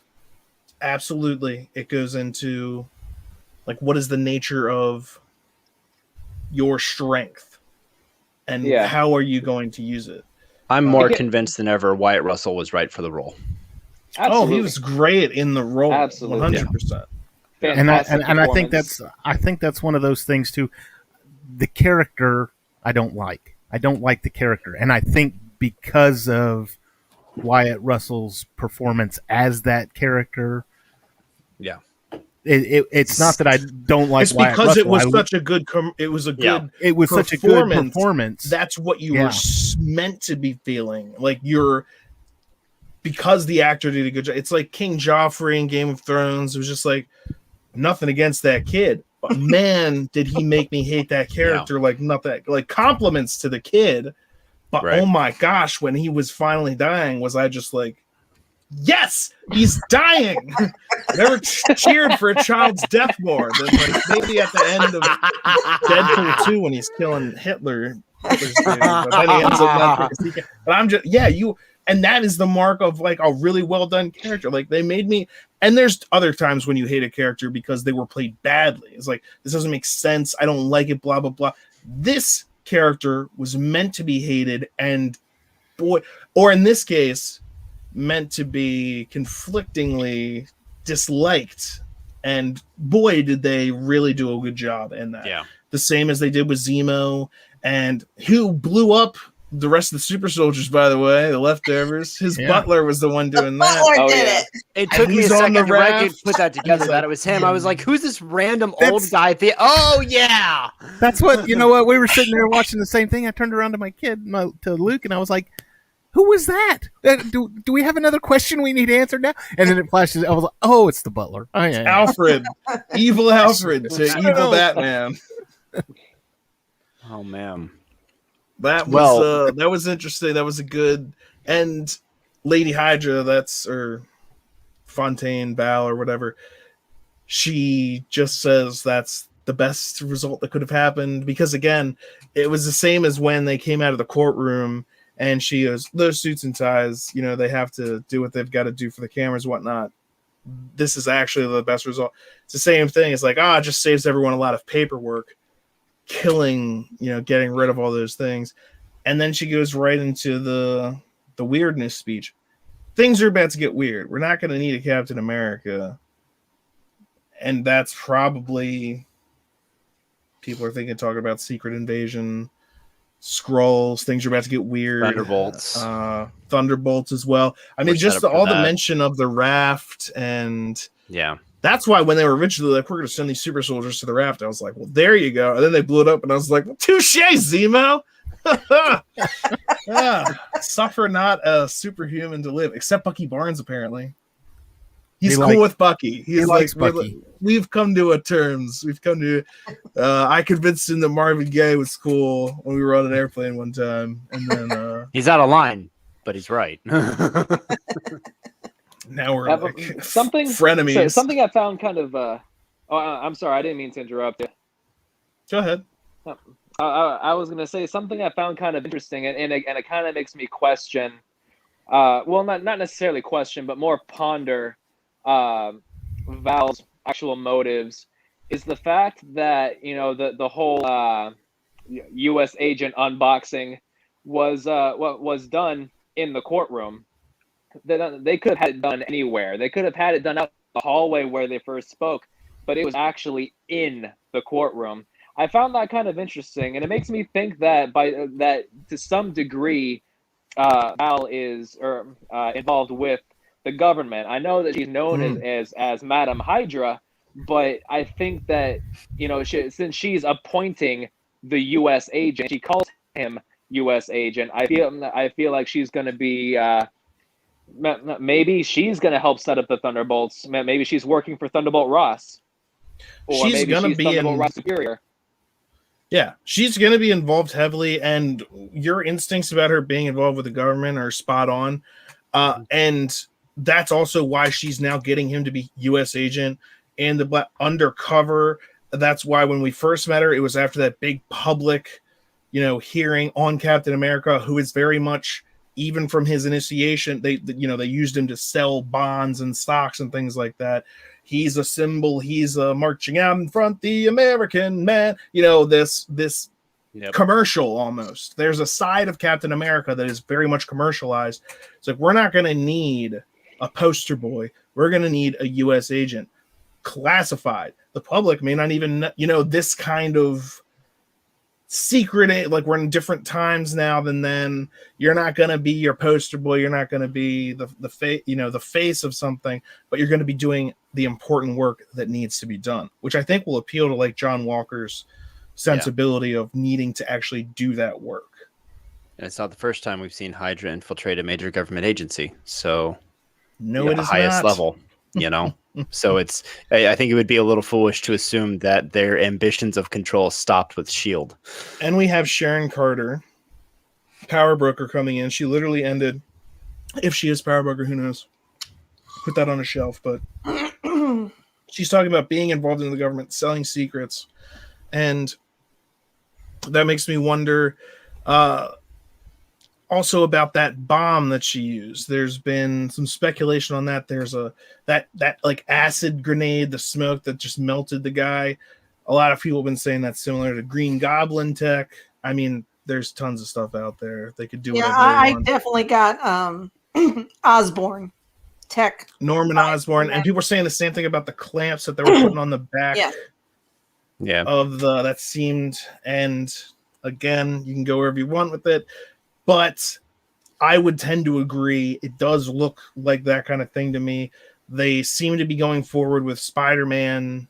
[SPEAKER 1] absolutely, it goes into like, what is the nature of your strength and how are you going to use it?
[SPEAKER 3] I'm more convinced than ever Wyatt Russell was right for the role.
[SPEAKER 6] Absolutely.
[SPEAKER 1] Oh, he was great in the role.
[SPEAKER 6] Absolutely.
[SPEAKER 1] 100%.
[SPEAKER 6] Yeah.
[SPEAKER 5] And I think that's one of those things too. The character I don't like the character, and I think because of Wyatt Russell's performance as that character, it's not that I don't like.
[SPEAKER 1] It's because
[SPEAKER 5] Wyatt
[SPEAKER 1] it was
[SPEAKER 5] Russell.
[SPEAKER 1] such a good. It was
[SPEAKER 5] such a good performance.
[SPEAKER 1] That's what you were meant to be feeling. Like because the actor did a good job. It's like King Joffrey in Game of Thrones. It was just like, nothing against that kid, but man, did he make me hate that character like nothing. Like, compliments to the kid, but oh my gosh, when he was finally dying, was I just like, yes, he's dying. Never cheered for a child's death more than like maybe at the end of Deadpool 2 when he's killing Hitler's baby, but then he ends up not. But I'm just and that is the mark of like a really well done character. Like, they made me. And there's other times when you hate a character because they were played badly. It's like, this doesn't make sense. I don't like it. Blah blah blah. This character was meant to be hated, and or in this case, meant to be conflictingly disliked. And boy, did they really do a good job in that. Yeah. The same as they did with Zemo, and who blew up the rest of the super soldiers, by the way, the leftovers. His butler was the one doing that.
[SPEAKER 3] It took me a second to put that together, that it was him. I was like, who's this random old guy? Oh, yeah.
[SPEAKER 5] That's what, you know what? We were sitting there watching the same thing. I turned around to my kid, to Luke, and I was like, who was that? Do we have another question we need answered now? And then it flashes. I was like, oh, it's the butler. Oh, yeah.
[SPEAKER 1] Alfred. Evil Alfred to evil Batman.
[SPEAKER 3] Oh, man.
[SPEAKER 1] That was interesting. That was a good, and Lady Hydra, or Fontaine Val or whatever, she just says that's the best result that could have happened, because again, it was the same as when they came out of the courtroom and she goes, those suits and ties, you know, they have to do what they've got to do for the cameras, whatnot. This is actually the best result. It's the same thing. It's like, it just saves everyone a lot of paperwork. Killing, you know, getting rid of all those things. And then she goes right into the weirdness speech. Things are about to get weird. We're not going to need a Captain America. And that's probably, people are talking about Secret Invasion, Skrulls, things are about to get weird. Thunderbolts as well. I mean, just all the mention of the raft, and that's why when they were originally like, we're going to send these super soldiers to the raft, I was like, well, there you go. And then they blew it up, and I was like, well, touche, Zemo. Suffer not a superhuman to live, except Bucky Barnes, apparently. He's
[SPEAKER 5] He
[SPEAKER 1] cool
[SPEAKER 5] like-
[SPEAKER 1] with Bucky. He's
[SPEAKER 5] likes
[SPEAKER 1] like,
[SPEAKER 5] Bucky.
[SPEAKER 1] we've come to a terms. We've come to. I convinced him that Marvin Gaye was cool when we were on an airplane one time, and then
[SPEAKER 3] He's out of line, but he's right.
[SPEAKER 1] now we're
[SPEAKER 6] But
[SPEAKER 1] like
[SPEAKER 6] something
[SPEAKER 1] frenemies.
[SPEAKER 6] So, something I found kind of. I'm sorry, I didn't mean to interrupt you.
[SPEAKER 1] Go ahead.
[SPEAKER 6] I was gonna say something I found kind of interesting, and it kind of makes me question. Well, not necessarily question, but more ponder Val's actual motives. Is the fact that the whole U.S. agent unboxing was what was done in the courtroom. They could have had it done anywhere. They could have had it done out the hallway where they first spoke, but it was actually in the courtroom. I found that kind of interesting, and it makes me think that that to some degree, Val is involved with the government. I know that she's known as Madam Hydra, but I think that since she's appointing the U.S. agent, she calls him U.S. agent. I feel like she's going to be. Maybe she's going to help set up the Thunderbolts. Maybe she's working for Thunderbolt Ross, or
[SPEAKER 1] She's
[SPEAKER 6] maybe
[SPEAKER 1] gonna
[SPEAKER 6] she's
[SPEAKER 1] be
[SPEAKER 6] Thunderbolt Ross Superior.
[SPEAKER 1] Yeah, she's going to be involved heavily, and your instincts about her being involved with the government are spot on. And that's also why she's now getting him to be U.S. agent and the undercover. That's why when we first met her, it was after that big public, hearing on Captain America, who is very much, even from his initiation, they used him to sell bonds and stocks and things like that. He's a symbol. He's marching out in front, the American man. This commercial almost. There's a side of Captain America that is very much commercialized. It's like, we're not going to need a poster boy. We're going to need a U.S. agent, classified. The public may not even, this kind of secret. Like, we're in different times now than then. You're not going to be your poster boy. You're not going to be the face of something, but you're going to be doing the important work that needs to be done, which I think will appeal to like John Walker's sensibility of needing to actually do that work.
[SPEAKER 3] And it's not the first time we've seen Hydra infiltrate a major government agency. So
[SPEAKER 1] no, it is
[SPEAKER 3] highest
[SPEAKER 1] not.
[SPEAKER 3] level, So I think it would be a little foolish to assume that their ambitions of control stopped with S.H.I.E.L.D.
[SPEAKER 1] And we have Sharon Carter, power broker, coming in. She literally ended, if she is power broker, who knows? Put that on a shelf, but she's talking about being involved in the government, selling secrets. And that makes me wonder also about that bomb that she used. There's been some speculation on that. There's that like acid grenade, the smoke that just melted the guy. A lot of people have been saying that's similar to Green Goblin tech. I mean, there's tons of stuff out there. They could do whatever they
[SPEAKER 4] I
[SPEAKER 1] want.
[SPEAKER 4] definitely got Osborne tech.
[SPEAKER 1] Norman Osborn, and people are saying the same thing about the clamps that they were putting on the back of that seemed. And again, you can go wherever you want with it, but I would tend to agree. It does look like that kind of thing to me. They seem to be going forward with Spider-Man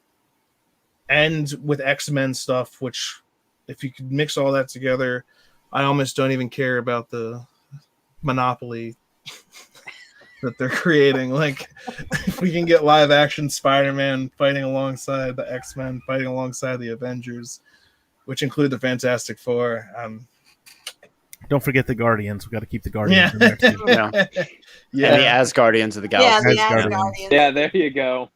[SPEAKER 1] and with X-Men stuff, which if you could mix all that together, I almost don't even care about the monopoly that they're creating. Like, if we can get live action Spider-Man fighting alongside the X-Men, fighting alongside the Avengers, which include the Fantastic Four.
[SPEAKER 5] Don't forget the Guardians. We got to keep the Guardians in there too.
[SPEAKER 3] And the Asgardians of the Galaxy.
[SPEAKER 4] Yeah, the Asgardians.
[SPEAKER 6] Yeah, there you go.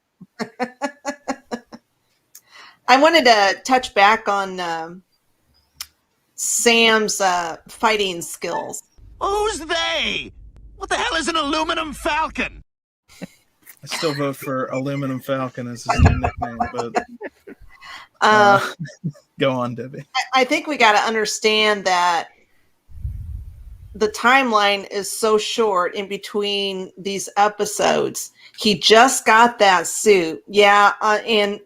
[SPEAKER 4] I wanted to touch back on Sam's fighting skills.
[SPEAKER 7] Who's they? What the hell is an aluminum falcon?
[SPEAKER 1] I still vote for Aluminum Falcon as his new nickname, but go on, Debbie.
[SPEAKER 4] I think we got to understand that the timeline is so short in between these episodes. He just got that suit. And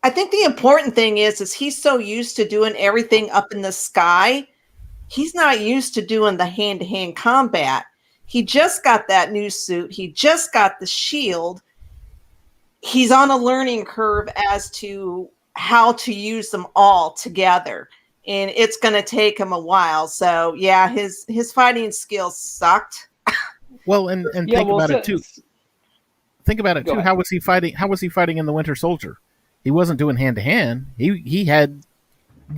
[SPEAKER 4] I think the important thing is he's so used to doing everything up in the sky. He's not used to doing the hand-to-hand combat. He just got that new suit. He just got the shield. He's on a learning curve as to how to use them all together. And it's going to take him a while. So, yeah, his fighting skills sucked.
[SPEAKER 5] Well, and think about it, too. think about it
[SPEAKER 6] Go
[SPEAKER 5] too.
[SPEAKER 6] ahead.
[SPEAKER 5] How was he fighting? How was he fighting in the Winter Soldier? He wasn't doing hand to hand. He had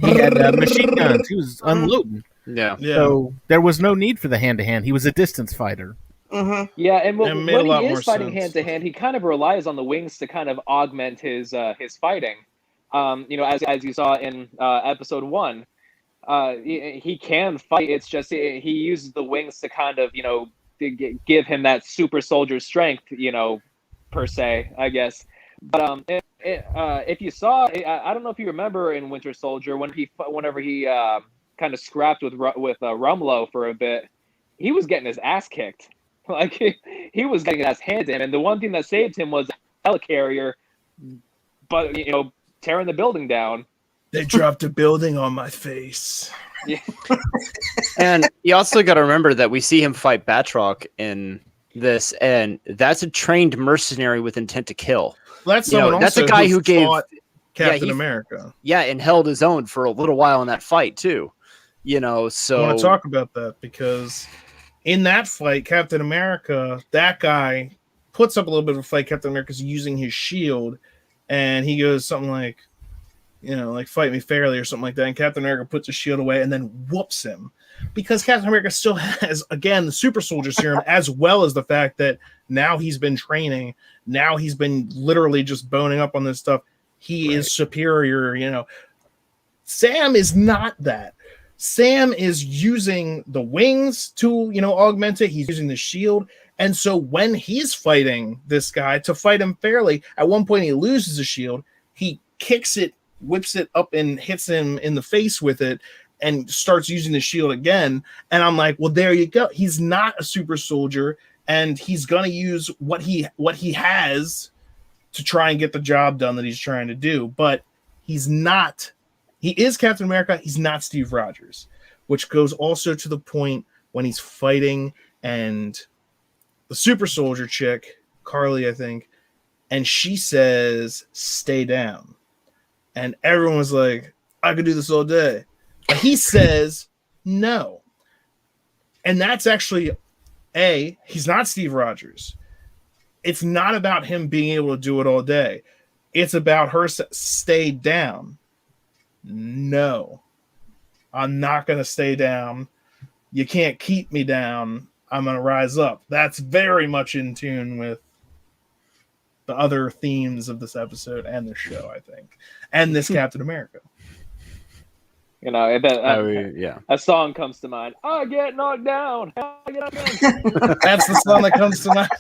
[SPEAKER 5] machine guns. He was unloading.
[SPEAKER 3] Yeah.
[SPEAKER 5] So there was no need for the hand to hand. He was a distance fighter.
[SPEAKER 4] Mm-hmm.
[SPEAKER 6] Yeah, and
[SPEAKER 1] It made a
[SPEAKER 6] when
[SPEAKER 1] lot
[SPEAKER 6] he
[SPEAKER 1] more
[SPEAKER 6] is fighting
[SPEAKER 1] sense.
[SPEAKER 6] hand to hand, he kind of relies on the wings to kind of augment his fighting. As you saw in episode 1, he can fight. It's just he uses the wings to kind of give him that super soldier strength, per se, I guess. But if you saw, I don't know if you remember in Winter Soldier whenever he kind of scrapped with Rumlow for a bit, he was getting his ass kicked. Like he was getting his ass handed to him, and the one thing that saved him was a helicarrier, but tearing the building down.
[SPEAKER 1] They dropped a building on my face.
[SPEAKER 6] Yeah.
[SPEAKER 3] And you also got to remember that we see him fight Batroc in this, and that's a trained mercenary with intent to kill.
[SPEAKER 1] That's someone
[SPEAKER 3] that's
[SPEAKER 1] also
[SPEAKER 3] a guy who gave
[SPEAKER 1] fought Captain
[SPEAKER 3] he-
[SPEAKER 1] America.
[SPEAKER 3] Yeah, and held his own for a little while in that fight too. So
[SPEAKER 1] I want to talk about that because in that fight, Captain America, that guy puts up a little bit of a fight. Captain America's using his shield, and he goes something like, like fight me fairly or something like that. And Captain America puts his shield away and then whoops him because Captain America still has, again, the super soldier serum, as well as the fact that now he's been training. Now he's been literally just boning up on this stuff. He is superior, Sam is not that. Sam is using the wings to, augment it. He's using the shield. And so when he's fighting this guy, to fight him fairly, at one point he loses the shield. He kicks it, whips it up, and hits him in the face with it and starts using the shield again. And I'm like, well, there you go. He's not a super soldier, and he's going to use what he has to try and get the job done that he's trying to do. But he's not. He is Captain America. He's not Steve Rogers, which goes also to the point when he's fighting and the super soldier chick, Carly, I think, and she says, "Stay down." And everyone was like, I could do this all day. But he says, no. And that's actually, he's not Steve Rogers. It's not about him being able to do it all day. It's about her stay down. No, I'm not going to stay down. You can't keep me down. I'm going to rise up. That's very much in tune with the other themes of this episode and the show, I think, and this Captain America.
[SPEAKER 6] A song comes to mind. I get knocked down. I get knocked down.
[SPEAKER 1] That's the song that comes to mind.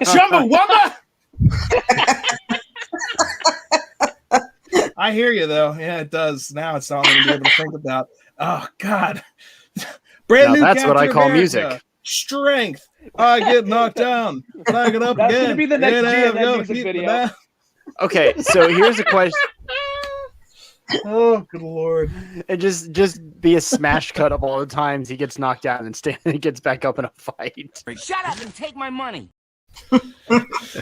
[SPEAKER 1] Chumbawamba! I hear you, though. Yeah, it does. Now it's all I'm going to be able to think about. Oh, God. Brand new
[SPEAKER 3] that's
[SPEAKER 1] Captain
[SPEAKER 3] what I call
[SPEAKER 1] America.
[SPEAKER 3] music.
[SPEAKER 1] Strength. I get knocked down, but I get up
[SPEAKER 6] That's
[SPEAKER 1] again.
[SPEAKER 6] gonna be the next
[SPEAKER 1] Yeah,
[SPEAKER 6] GNN
[SPEAKER 1] go,
[SPEAKER 6] music
[SPEAKER 1] keep
[SPEAKER 6] video.
[SPEAKER 1] me down.
[SPEAKER 3] Okay, so here's a question.
[SPEAKER 1] Oh, good Lord.
[SPEAKER 3] It just be a smash cut of all the times he gets knocked down and gets back up in a fight.
[SPEAKER 7] Shut up and take my money.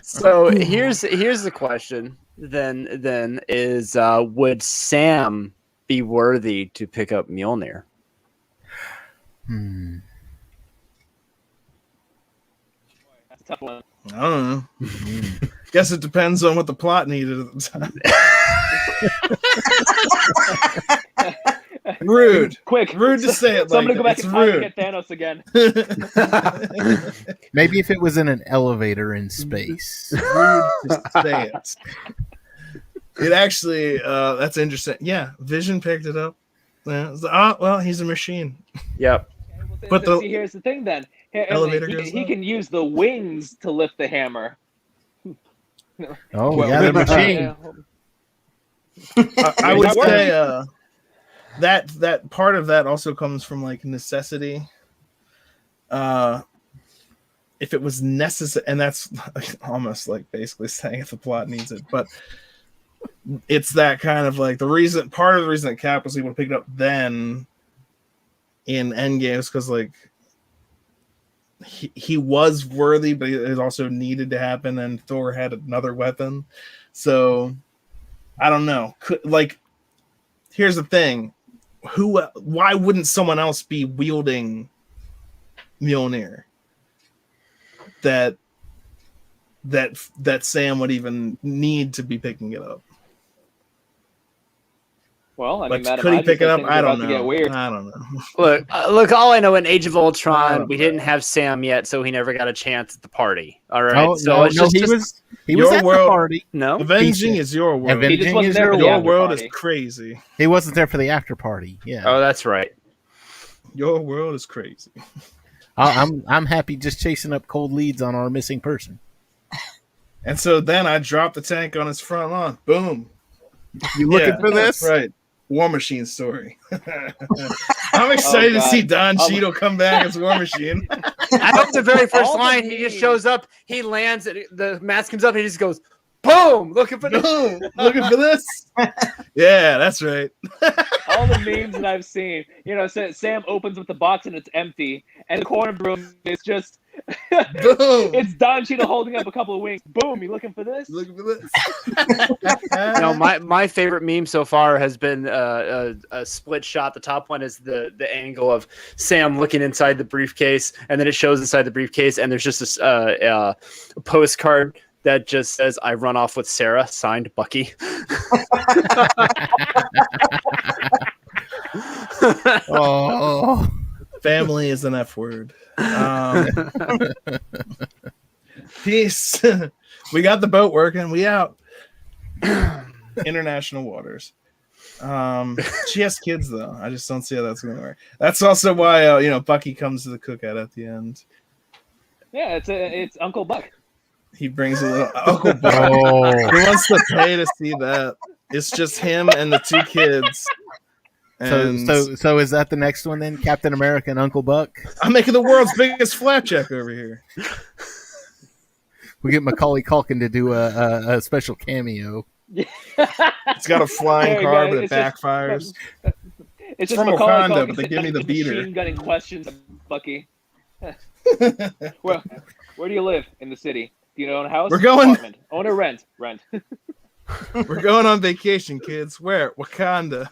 [SPEAKER 3] So here's the question then is would Sam be worthy to pick up Mjolnir?
[SPEAKER 6] That's a tough one.
[SPEAKER 1] I don't know. Guess it depends on what the plot needed at the time. Rude.
[SPEAKER 6] Quick.
[SPEAKER 1] Rude to say it like
[SPEAKER 6] Somebody go back
[SPEAKER 1] that.
[SPEAKER 6] in time
[SPEAKER 1] It's
[SPEAKER 6] and get Thanos again.
[SPEAKER 5] Maybe if it was in an elevator in space.
[SPEAKER 1] Rude to say it. It actually, that's interesting. Yeah, Vision picked it up. Yeah, well, he's a machine.
[SPEAKER 3] Yep.
[SPEAKER 1] But
[SPEAKER 6] See, here's the thing then.
[SPEAKER 1] Elevator goes
[SPEAKER 6] He
[SPEAKER 1] up.
[SPEAKER 6] can use the wings to lift the hammer.
[SPEAKER 5] Oh,
[SPEAKER 1] Well,
[SPEAKER 5] yeah, the machine.
[SPEAKER 1] I would
[SPEAKER 6] That works.
[SPEAKER 1] say that part of that also comes from like necessity. If it was necessary, and that's almost like basically saying if the plot needs it, but it's that kind of like part of the reason that Cap was able to pick it up then in Endgame is because like he was worthy, but it also needed to happen, and Thor had another weapon. So I don't know. Here's the thing: why wouldn't someone else be wielding Mjolnir that that Sam would even need to be picking it up.
[SPEAKER 6] Well, I mean,
[SPEAKER 1] But
[SPEAKER 6] Madam
[SPEAKER 1] could he
[SPEAKER 6] Hydra
[SPEAKER 1] pick it
[SPEAKER 6] said
[SPEAKER 1] up?
[SPEAKER 6] things
[SPEAKER 1] I
[SPEAKER 6] are
[SPEAKER 1] don't
[SPEAKER 6] about to get
[SPEAKER 1] know.
[SPEAKER 6] weird.
[SPEAKER 1] I don't know.
[SPEAKER 3] Look. All I know, in Age of
[SPEAKER 1] I
[SPEAKER 3] Ultron,
[SPEAKER 1] don't
[SPEAKER 3] we
[SPEAKER 1] know.
[SPEAKER 3] didn't have Sam yet, so he never got a chance at the party. All right.
[SPEAKER 5] Oh,
[SPEAKER 3] so
[SPEAKER 5] no,
[SPEAKER 3] it's
[SPEAKER 5] no,
[SPEAKER 3] just,
[SPEAKER 5] he was
[SPEAKER 1] Your
[SPEAKER 5] at the
[SPEAKER 1] world-
[SPEAKER 5] party.
[SPEAKER 3] no.
[SPEAKER 1] Avenging
[SPEAKER 5] He-
[SPEAKER 1] is your world.
[SPEAKER 5] Avenging
[SPEAKER 6] He just wasn't
[SPEAKER 5] is
[SPEAKER 6] there for the
[SPEAKER 1] Your
[SPEAKER 6] after
[SPEAKER 1] world
[SPEAKER 6] party.
[SPEAKER 1] is crazy.
[SPEAKER 5] He wasn't there for the after party. Yeah.
[SPEAKER 3] Oh, that's right.
[SPEAKER 1] Your world is crazy.
[SPEAKER 5] I'm happy just chasing up cold leads on our missing person.
[SPEAKER 1] And so then I dropped the tank on his front lawn. Boom.
[SPEAKER 5] You looking for this?
[SPEAKER 1] That's right. War Machine story. I'm excited to
[SPEAKER 6] God.
[SPEAKER 1] see Don Cheadle come back as War Machine.
[SPEAKER 3] I hope the very first
[SPEAKER 6] All the
[SPEAKER 3] line, he just
[SPEAKER 6] memes.
[SPEAKER 3] shows up, he lands, and the mask comes up, and he just goes, boom, looking for the.
[SPEAKER 1] Boom. Looking for this? Yeah, that's right.
[SPEAKER 6] All the memes that I've seen, Sam opens up the box and it's empty, and the corner broom is just,
[SPEAKER 1] Boom.
[SPEAKER 6] it's Don Cheadle holding up a couple of wings. Boom, you looking for this?
[SPEAKER 1] Looking for this.
[SPEAKER 3] No, my favorite meme so far has been a split shot. The top one is the angle of Sam looking inside the briefcase, and then it shows inside the briefcase, and there's just a postcard that just says, "I run off with Sarah," signed Bucky.
[SPEAKER 5] Oh.
[SPEAKER 1] Family is an F word. Peace. We got the boat working. We out. International waters. She has kids though. I just don't see how that's going to work. That's also why Bucky comes to the cookout at the end.
[SPEAKER 6] Yeah, it's Uncle Buck.
[SPEAKER 1] He brings a little Uncle Buck.
[SPEAKER 5] Oh.
[SPEAKER 1] Who wants to pay to see that? It's just him and the two kids. And
[SPEAKER 5] So is that the next one then? Captain America and Uncle Buck?
[SPEAKER 1] I'm making the world's biggest flapjack over here.
[SPEAKER 5] We get Macaulay Culkin to do a special cameo.
[SPEAKER 1] It's got a flying
[SPEAKER 6] There you
[SPEAKER 1] car,
[SPEAKER 6] go.
[SPEAKER 1] but it
[SPEAKER 6] It's just-
[SPEAKER 1] backfires.
[SPEAKER 6] It's just
[SPEAKER 1] from
[SPEAKER 6] Macaulay
[SPEAKER 1] Wakanda,
[SPEAKER 6] Culkin
[SPEAKER 1] but they
[SPEAKER 6] sitting
[SPEAKER 1] give me
[SPEAKER 6] there
[SPEAKER 1] the beater.
[SPEAKER 6] machine gunning questions of Bucky. Well, where do you live in the city? Do you own a house?
[SPEAKER 1] We're going-
[SPEAKER 6] Apartment? Own or rent? Rent.
[SPEAKER 1] We're going on vacation, kids. Where? Wakanda.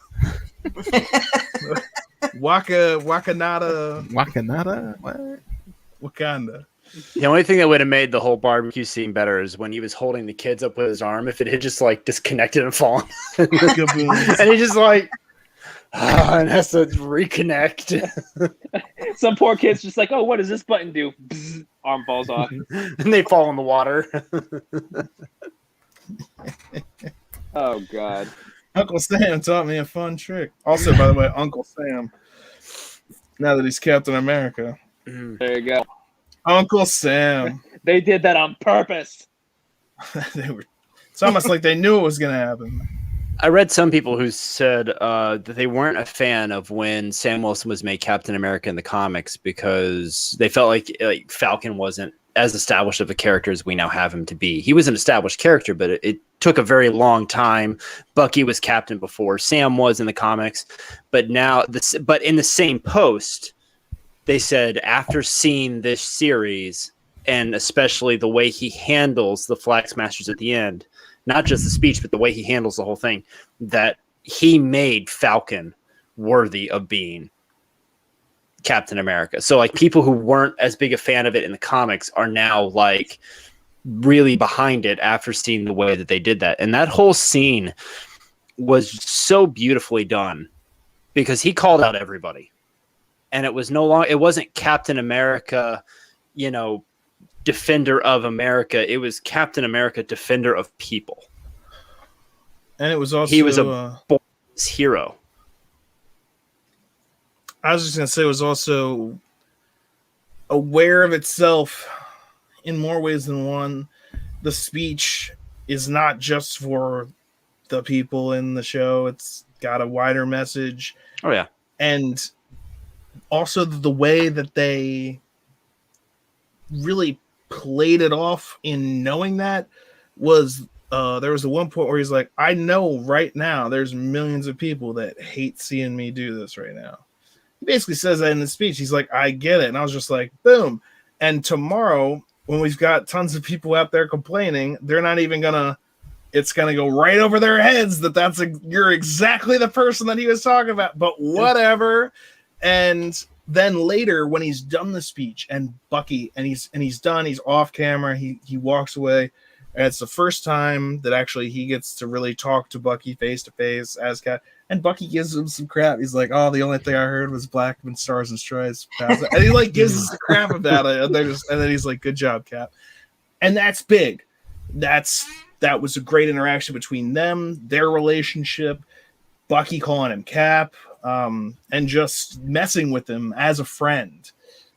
[SPEAKER 1] Wakanada,
[SPEAKER 5] Wakanada? What?
[SPEAKER 1] Wakanda.
[SPEAKER 3] The only thing that would have made the whole barbecue scene better is when he was holding the kids up with his arm. If it had just like disconnected and fallen,
[SPEAKER 1] Gaboons.
[SPEAKER 3] and he just like and has to reconnect,
[SPEAKER 6] Some poor kid's just like, oh, what does this button do? Bzz, arm falls off.
[SPEAKER 3] and they fall in the water.
[SPEAKER 6] Oh God.
[SPEAKER 1] Uncle Sam taught me a fun trick. Also, by the way, Uncle Sam. Now that he's Captain America,
[SPEAKER 6] There you go.
[SPEAKER 1] Uncle Sam.
[SPEAKER 6] They did that on purpose.
[SPEAKER 1] It's almost like they knew it was going to happen.
[SPEAKER 3] I read some people who said that they weren't a fan of when Sam Wilson was made Captain America in the comics because they felt like Falcon wasn't as established of a character as we now have him to be. He was an established character, but it took a very long time. Bucky was captain before Sam was in the comics, but now but in the same post, they said after seeing this series and especially the way he handles the Flag Smashers at the end, not just the speech, but the way he handles the whole thing, that he made Falcon worthy of being Captain America. So like people who weren't as big a fan of it in the comics are now like really behind it after seeing the way that they did that. And that whole scene was so beautifully done because he called out everybody. And it was it wasn't Captain America, defender of America. It was Captain America, defender of people.
[SPEAKER 1] And it was also...
[SPEAKER 3] He was a hero.
[SPEAKER 1] I was just going to say it was also aware of itself in more ways than one. The speech is not just for the people in the show. It's got a wider message.
[SPEAKER 3] Oh, yeah.
[SPEAKER 1] And also the way that they really played it off in knowing that was there was the one point where he's like, I know right now there's millions of people that hate seeing me do this right now. He basically says that in the speech. He's like, I get it. And I was just like, boom. And tomorrow, when we've got tons of people out there complaining, they're not even gonna, it's gonna go right over their heads that you're exactly the person that he was talking about, but whatever. And then later when he's done the speech and Bucky and he's done, he's off camera, he walks away, and it's the first time that actually he gets to really talk to Bucky face to face as Cap. And Bucky gives him some crap. He's like, "Oh, the only thing I heard was black and stars and stripes." And he like gives us the crap about it, and then he's like, "Good job, Cap." And that's big. That was a great interaction between them, their relationship. Bucky calling him Cap, and just messing with him as a friend.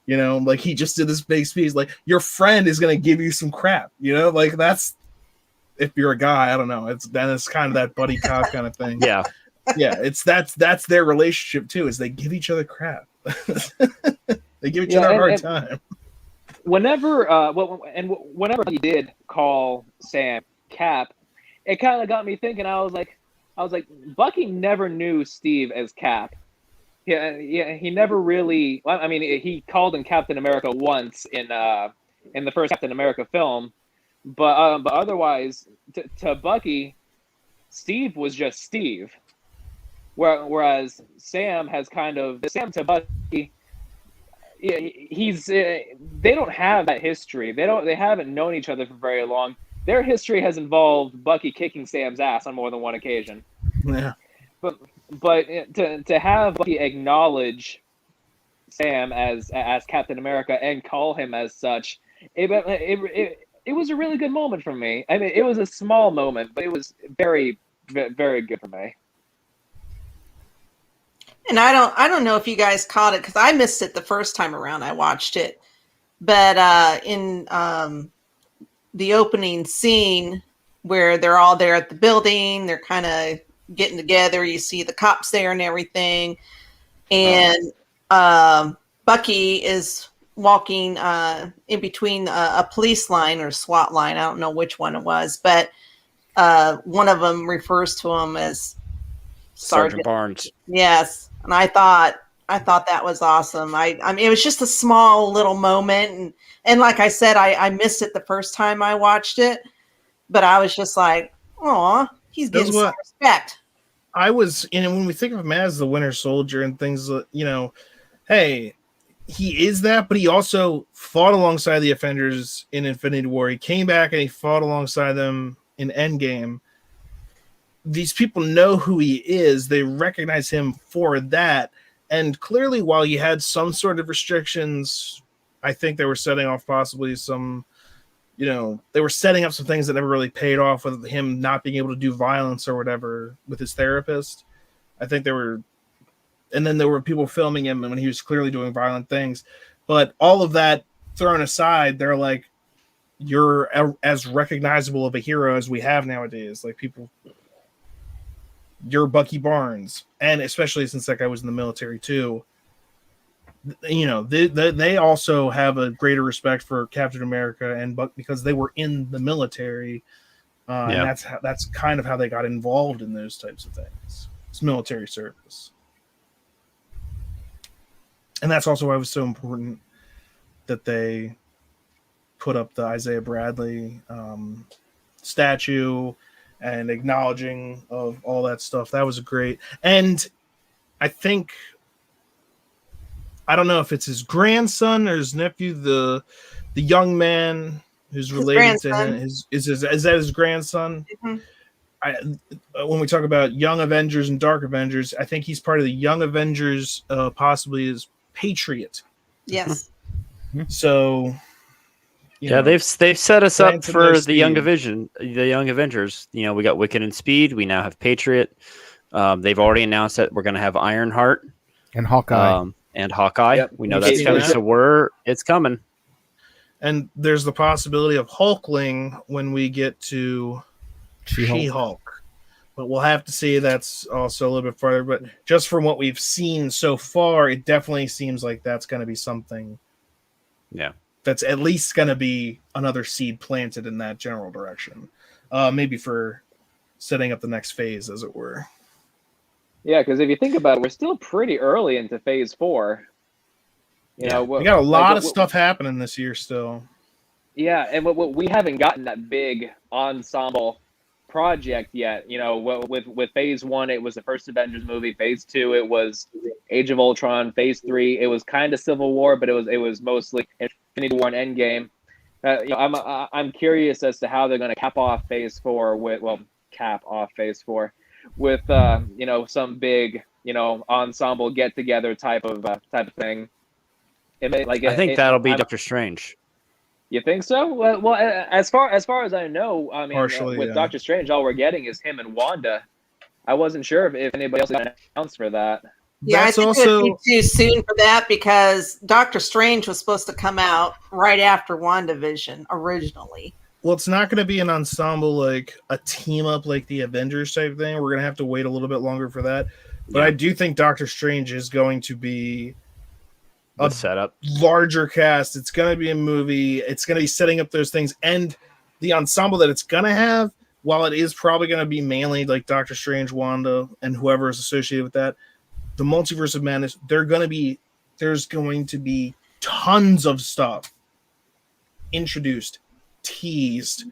[SPEAKER 1] You know, like he just did this big speech. Like, your friend is gonna give you some crap. You know, like that's, if you're a guy, I don't know. It's kind of that buddy cop kind of thing.
[SPEAKER 3] Yeah.
[SPEAKER 1] Yeah, that's their relationship too. Is they give each other crap. They give each other a hard time.
[SPEAKER 6] Whenever he did call Sam Cap, it kind of got me thinking. I was like, Bucky never knew Steve as Cap. Yeah, he never really. Well, I mean, he called him Captain America once in the first Captain America film, but otherwise, to Bucky, Steve was just Steve. Whereas Sam to Bucky, they don't have that history. They haven't known each other for very long. Their history has involved Bucky kicking Sam's ass on more than one occasion.
[SPEAKER 1] Yeah.
[SPEAKER 6] But to have Bucky acknowledge Sam as Captain America and call him as such, it was a really good moment for me. I mean, it was a small moment, but it was very, very good for me.
[SPEAKER 4] And I don't know if you guys caught it because I missed it the first time around I watched it. But in the opening scene where they're all there at the building, they're kind of getting together. You see the cops there and everything. And Bucky is walking in between a police line or SWAT line. I don't know which one it was, but one of them refers to him as
[SPEAKER 3] Sergeant Barnes.
[SPEAKER 4] Yes. And I thought that was awesome. I mean, it was just a small little moment. And like I said, I missed it the first time I watched it, but I was just like, "Aw, he's getting some respect."
[SPEAKER 1] I was, when we think of him as the Winter Soldier and things, you know, hey, he is that, but he also fought alongside the Avengers in Infinity War. He came back and he fought alongside them in Endgame. These people know who he is. They recognize him for that. And clearly, while he had some sort of restrictions, I think they were setting off possibly some, you know, they were setting up some things that never really paid off with him not being able to do violence or whatever with his therapist. I think there were, and then there were people filming him when he was clearly doing violent things. But all of that thrown aside, they're like, you're as recognizable of a hero as we have nowadays. Like, people, you're Bucky Barnes, and especially since that guy was in the military too, you know, they also have a greater respect for Captain America and Buck because they were in the military, and that's kind of how they got involved in those types of things. It's military service, and that's also why it was so important that they put up the Isaiah Bradley statue and acknowledging of all that stuff. That was great. And I think, I don't know if it's his grandson or his nephew, the young man who's related to him. Is that his grandson? Mm-hmm. When we talk about Young Avengers and Dark Avengers, I think he's part of the Young Avengers, possibly as Patriot.
[SPEAKER 4] Yes.
[SPEAKER 1] So,
[SPEAKER 3] they've set us up for the Young Avengers. You know, we got Wicked and Speed. We now have Patriot. They've already announced that we're going to have Ironheart
[SPEAKER 5] and Hawkeye.
[SPEAKER 3] Yep. We know that's coming. So it's coming. And
[SPEAKER 1] there's the possibility of Hulkling when we get to She-Hulk. But we'll have to see. That's also a little bit farther. But just from what we've seen so far, it definitely seems like that's going to be something.
[SPEAKER 3] Yeah.
[SPEAKER 1] That's at least going to be another seed planted in that general direction. Maybe for setting up the next phase, as it were.
[SPEAKER 6] Yeah, because if you think about it, we're still pretty early into phase 4. You know,
[SPEAKER 1] we got a lot of stuff happening this year still.
[SPEAKER 6] Yeah, and we haven't gotten that big ensemble project yet. You know, with Phase 1, it was the first Avengers movie. Phase 2, it was Age of Ultron. Phase 3, it was kind of Civil War, but it was mostly Infinity War and Endgame. You know, I'm curious as to how they're going to cap off Phase 4 with you know, some big, you know, ensemble get together type of thing.
[SPEAKER 3] I think that'll be Doctor Strange.
[SPEAKER 6] You think so? Well, as far as I know, I mean,
[SPEAKER 1] Partially,
[SPEAKER 6] with
[SPEAKER 1] yeah.
[SPEAKER 6] Doctor Strange, all we're getting is him and Wanda. I wasn't sure if anybody else got announced for that.
[SPEAKER 4] Yeah,
[SPEAKER 1] That's
[SPEAKER 4] I think
[SPEAKER 1] also
[SPEAKER 4] it would be too soon for that because Doctor Strange was supposed to come out right after WandaVision originally.
[SPEAKER 1] well, it's not going to be an ensemble like a team up like the Avengers type thing. We're going to have to wait a little bit longer for that. But I do think Doctor Strange is going to be
[SPEAKER 3] The setup.
[SPEAKER 1] larger cast. It's going to be a movie. It's going to be setting up those things. And the ensemble that it's going to have, while it is probably going to be mainly like Doctor Strange, Wanda, and whoever is associated with that, the Multiverse of Madness, there's going to be tons of stuff introduced, teased,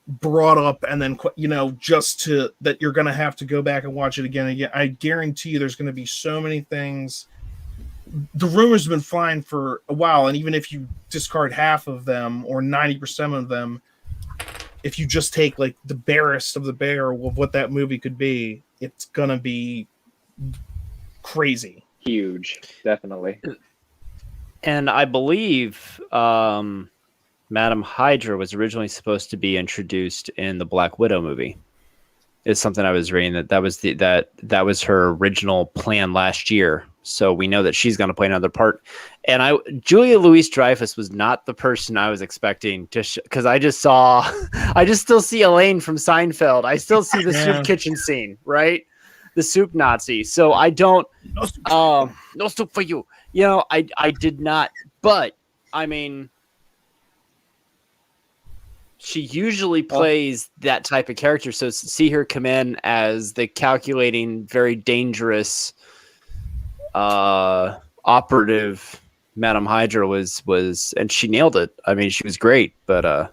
[SPEAKER 1] brought up, and then, you know, just to that you're going to have to go back and watch it again and again. I guarantee you there's going to be so many things. The rumors have been flying for a while, and even if you discard half of them or 90% of them, if you just take like the barest of the bare of what that movie could be, it's going to be crazy.
[SPEAKER 6] Huge, definitely.
[SPEAKER 3] And I believe Madam Hydra was originally supposed to be introduced in the Black Widow movie. It's something I was reading that was her original plan last year. So we know that she's going to play another part. And Julia Louis-Dreyfus was not the person I was expecting to, because I just still see Elaine from Seinfeld. I still see the soup kitchen scene, right? The soup Nazi. So I don't, no soup for you. You know, I did not, but I mean, she usually plays that type of character. So to see her come in as the calculating, very dangerous operative Madam Hydra was, and she nailed it. I mean, she was great, but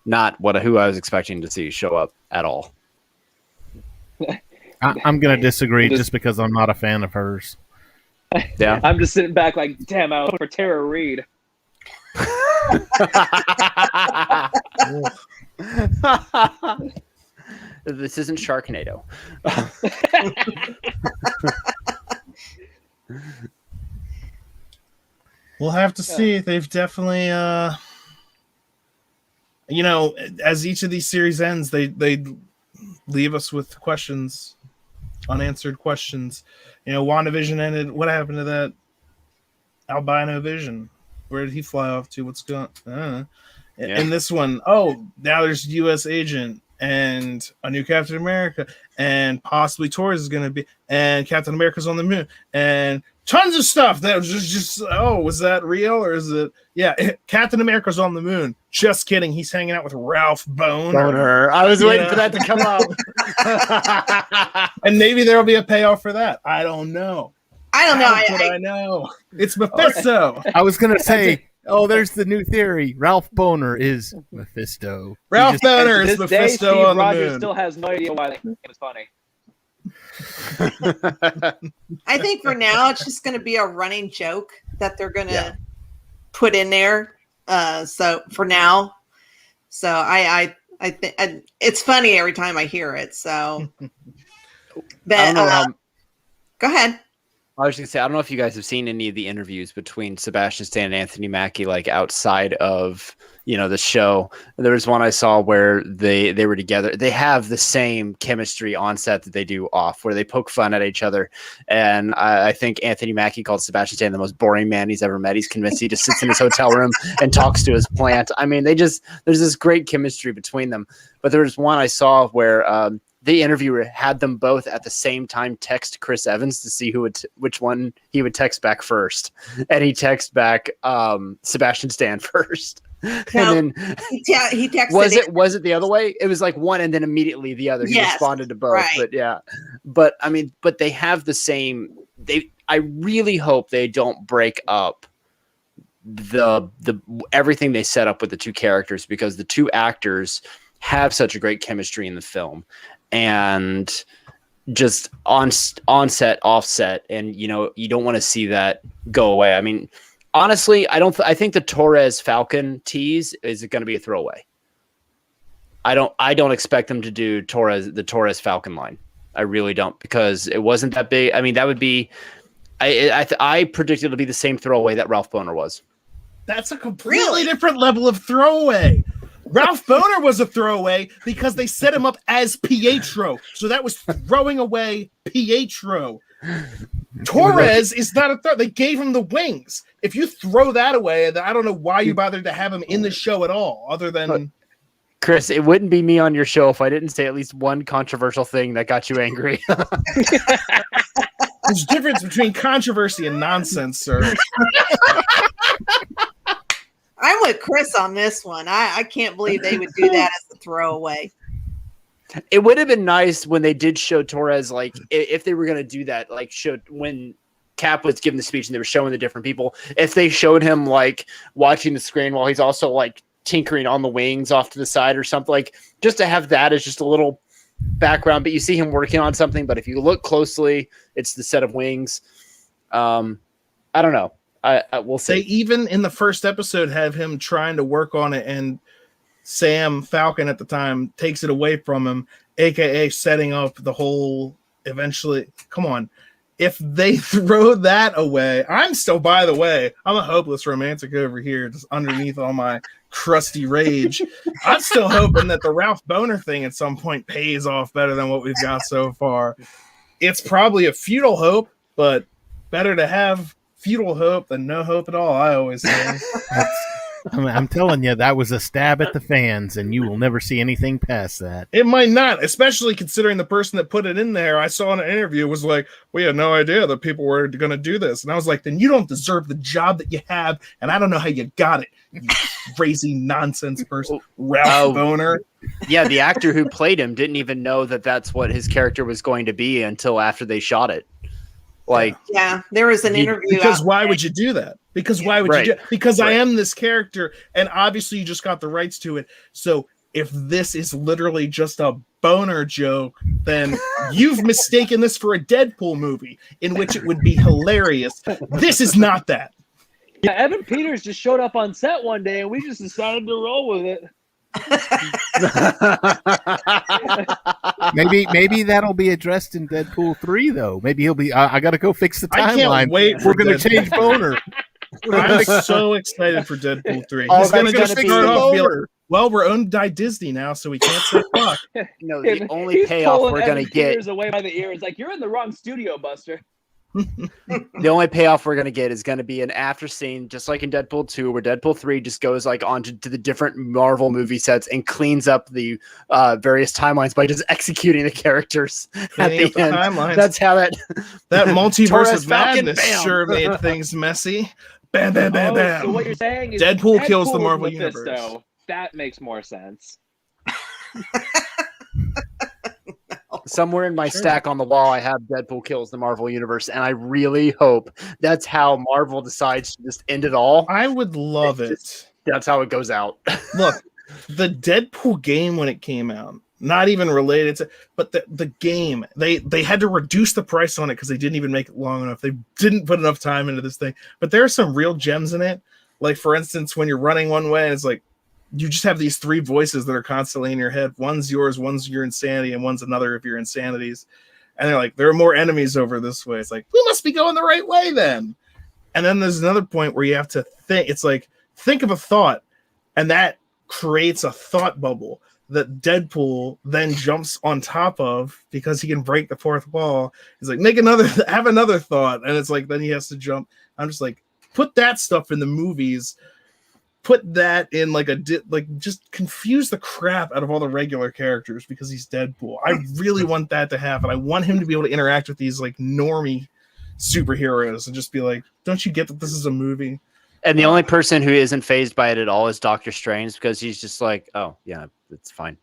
[SPEAKER 3] not who I was expecting to see show up at all.
[SPEAKER 5] I'm going to disagree just because I'm not a fan of hers.
[SPEAKER 3] Yeah.
[SPEAKER 6] I'm just sitting back like, damn, I was for Tara Reid.
[SPEAKER 3] This isn't Sharknado.
[SPEAKER 1] We'll have to see. They've definitely, you know, as each of these series ends, they leave us with questions, unanswered questions. You know, WandaVision ended. What happened to that albino Vision? Where did he fly off to? What's going on? In this one, now there's U.S. agent and a new Captain America, and possibly Torres is going to be, and Captain America's on the moon, and tons of stuff that was just was that real or is it? Yeah, Captain America's on the moon. Just kidding. He's hanging out with Ralph Boner.
[SPEAKER 3] I was waiting for that to come up.
[SPEAKER 1] And maybe there'll be a payoff for that. I don't know. I know. It's Mephisto.
[SPEAKER 5] I was going to say, there's the new theory. Ralph Boner is Mephisto.
[SPEAKER 1] Ralph Boner is
[SPEAKER 6] Mephisto
[SPEAKER 1] Mephisto
[SPEAKER 6] Steve
[SPEAKER 1] on the
[SPEAKER 6] Rogers
[SPEAKER 1] moon.
[SPEAKER 6] still has no idea why it was funny.
[SPEAKER 4] I think for now it's just going to be a running joke that they're going to put in there. So for now, I think it's funny every time I hear it. So, but go ahead.
[SPEAKER 3] I was going to say, I don't know if you guys have seen any of the interviews between Sebastian Stan and Anthony Mackie, like outside of, you know, the show. There was one I saw where they were together. They have the same chemistry on set that they do off, where they poke fun at each other. And I think Anthony Mackie called Sebastian Stan the most boring man he's ever met. He's convinced he just sits in his hotel room and talks to his plant. I mean, there's this great chemistry between them. But there was one I saw where the interviewer had them both at the same time text Chris Evans to see which one he would text back first, and he texted back Sebastian Stan first.
[SPEAKER 4] No,
[SPEAKER 3] and then
[SPEAKER 4] he texted.
[SPEAKER 3] Was it the other way? It was like one and then immediately the other. He responded to both,
[SPEAKER 4] right.
[SPEAKER 3] But I mean, but they have the same. I really hope they don't break up the everything they set up with the two characters, because the two actors have such a great chemistry in the film, and just on set, offset, and you don't want to see that go away. I mean, honestly, I think the Torres Falcon tease is going to be a throwaway. I don't expect them to do the Torres Falcon line. I really don't, because it wasn't that big. I mean, that would be. I predicted it'll be the same throwaway that Ralph Boner was.
[SPEAKER 1] That's a completely different level of throwaway. Ralph Boner was a throwaway because they set him up as Pietro. So that was throwing away Pietro. Torres is not a throw. They gave him the wings. If you throw that away, I don't know why you bothered to have him in the show at all, other than...
[SPEAKER 3] Chris, it wouldn't be me on your show if I didn't say at least one controversial thing that got you angry.
[SPEAKER 1] There's a difference between controversy and nonsense, sir.
[SPEAKER 4] I'm with Chris on this one. I can't believe they would do that as a throwaway.
[SPEAKER 3] It would have been nice when they did show Torres, like, if they were going to do that, like, showed when Cap was giving the speech and they were showing the different people, if they showed him, like, watching the screen while he's also, like, tinkering on the wings off to the side or something, like, just to have that as just a little background, but you see him working on something, but if you look closely, it's the set of wings. I don't know. We'll see.
[SPEAKER 1] They even in the first episode have him trying to work on it, and Sam Falcon at the time takes it away from him, aka setting up the whole eventually. Come on. If they throw that away, I'm still, by the way, I'm a hopeless romantic over here, just underneath all my crusty rage. I'm still hoping that the Ralph Boner thing at some point pays off better than what we've got so far. It's probably a futile hope, but better to have futile hope than no hope at all, I always say.
[SPEAKER 5] I'm telling you, that was a stab at the fans, and you will never see anything past that.
[SPEAKER 1] It might not, especially considering the person that put it in there, I saw in an interview, was like, we had no idea that people were going to do this. And I was like, then you don't deserve the job that you have, and I don't know how you got it, you crazy nonsense person, Ralph Boner.
[SPEAKER 3] Yeah, the actor who played him didn't even know that that's what his character was going to be until after they shot it. Like,
[SPEAKER 4] yeah, there was an interview.
[SPEAKER 1] Because why would you do that? Because why would you do it? Because I am this character, and obviously you just got the rights to it. So if this is literally just a boner joke, then you've mistaken this for a Deadpool movie in which it would be hilarious. This is not that.
[SPEAKER 6] Yeah, Evan Peters just showed up on set one day, and we just decided to roll with it.
[SPEAKER 5] Maybe that'll be addressed in Deadpool 3, though. Maybe he'll be. I got to go fix the timeline.
[SPEAKER 1] I can't wait.
[SPEAKER 5] We're going to change Boner.
[SPEAKER 1] I'm so excited for Deadpool 3. He's going to just fix the Boner. Well, we're owned by Disney now, so we can't say fuck.
[SPEAKER 3] No, the only payoff we're going to get
[SPEAKER 6] away by the ear. It's like, you're in the wrong studio, Buster.
[SPEAKER 3] The only payoff we're going to get is going to be an after scene, just like in Deadpool 2, where Deadpool 3 just goes like onto the different Marvel movie sets and cleans up the various timelines by just executing the characters at the end.
[SPEAKER 1] Timelines.
[SPEAKER 3] That's how that
[SPEAKER 1] multiverse of madness sure made things messy. Bam, bam, bam, bam.
[SPEAKER 6] So what you're saying is
[SPEAKER 1] Deadpool kills the Marvel universe.
[SPEAKER 6] That makes more sense.
[SPEAKER 3] Somewhere in my stack on the wall, I have Deadpool kills the Marvel universe, and I really hope that's how Marvel decides to just end it all.
[SPEAKER 1] I would love it.
[SPEAKER 3] That's how it goes out.
[SPEAKER 1] Look, the Deadpool game when it came out, not even related to, but the game, they had to reduce the price on it because they didn't even make it long enough. They didn't put enough time into this thing. But there are some real gems in it. Like, for instance, when you're running one way, it's like, you just have these three voices that are constantly in your head. One's yours, one's your insanity, and one's another of your insanities. And they're like, there are more enemies over this way. It's like, we must be going the right way then. And then there's another point where you have to think. It's like, think of a thought, and that creates a thought bubble that Deadpool then jumps on top of because he can break the fourth wall. He's like, have another thought. And it's like, then he has to jump. I'm just like, put that stuff in the movies. Put that in just confuse the crap out of all the regular characters because he's Deadpool. I really want that to happen. I want him to be able to interact with these like normie superheroes and just be like, don't you get that this is a movie?
[SPEAKER 3] And the only person who isn't fazed by it at all is Doctor Strange, because he's just like, oh yeah, it's fine.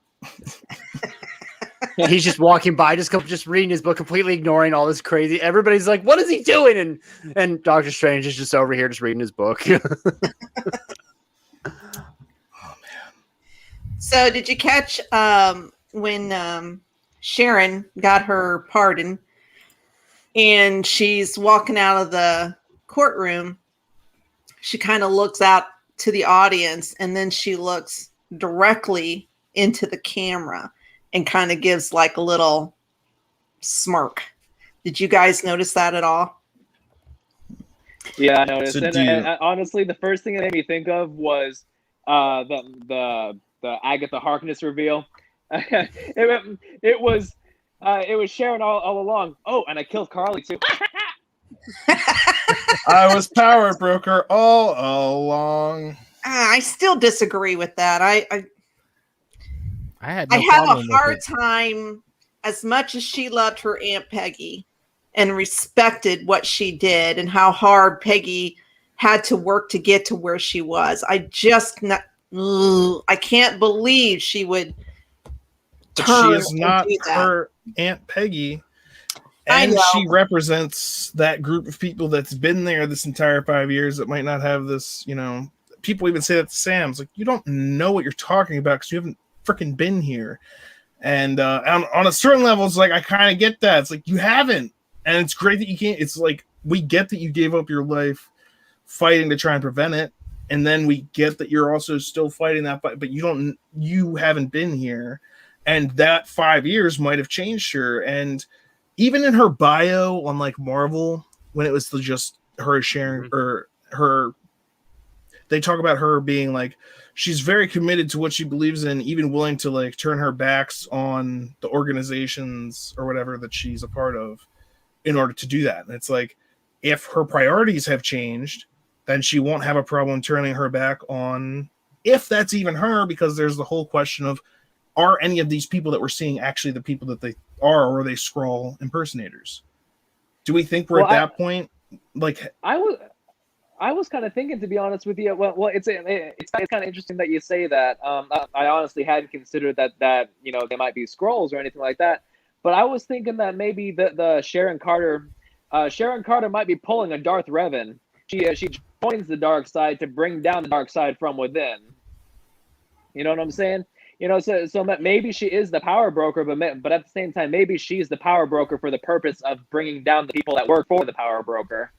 [SPEAKER 3] He's just walking by, just reading his book, completely ignoring all this crazy. Everybody's like, what is he doing? And Doctor Strange is just over here just reading his book.
[SPEAKER 4] So did you catch when Sharon got her pardon and she's walking out of the courtroom? She kind of looks out to the audience and then she looks directly into the camera and kind of gives like a little smirk. Did you guys notice that at all?
[SPEAKER 6] Yeah, I noticed.
[SPEAKER 1] So
[SPEAKER 6] And honestly, the first thing it made me think of was the Agatha Harkness reveal. it was Sharon all along. Oh, and I killed Carly too.
[SPEAKER 1] I was power broker all along.
[SPEAKER 4] I still disagree with that. I
[SPEAKER 5] had no
[SPEAKER 4] have a
[SPEAKER 5] problem with
[SPEAKER 4] hard
[SPEAKER 5] it.
[SPEAKER 4] time, as much as she loved her Aunt Peggy and respected what she did and how hard Peggy had to work to get to where she was. I can't believe she would
[SPEAKER 1] But
[SPEAKER 4] turn
[SPEAKER 1] she is
[SPEAKER 4] and
[SPEAKER 1] not
[SPEAKER 4] do that.
[SPEAKER 1] her Aunt Peggy.
[SPEAKER 4] I
[SPEAKER 1] And
[SPEAKER 4] know.
[SPEAKER 1] she represents that group of people that's been there this entire 5 years that might not have this, people even say that to Sam's like, you don't know what you're talking about because you haven't freaking been here. And on a certain level, it's like, I kind of get that. It's like, you haven't. And it's great that you can't. It's like, we get that you gave up your life fighting to try and prevent it. And then we get that you're also still fighting that fight, but you haven't been here. And that 5 years might have changed her. And even in her bio on like Marvel, when it was just her sharing or her, they talk about her being like, she's very committed to what she believes in, even willing to like turn her backs on the organizations or whatever that she's a part of in order to do that. And it's like, if her priorities have changed, then she won't have a problem turning her back on, if that's even her, because there's the whole question of, are any of these people that we're seeing actually the people that they are, or are they Skrull impersonators? Do we think we're at that point? Like,
[SPEAKER 6] I was kind of thinking, to be honest with you. Well, it's kind of interesting that you say that. I honestly hadn't considered that they might be Skrulls or anything like that. But I was thinking that maybe the Sharon Carter might be pulling a Darth Revan. She joins the dark side to bring down the dark side from within. You know what I'm saying? So maybe she is the power broker, but at the same time, maybe she's the power broker for the purpose of bringing down the people that work for the power broker.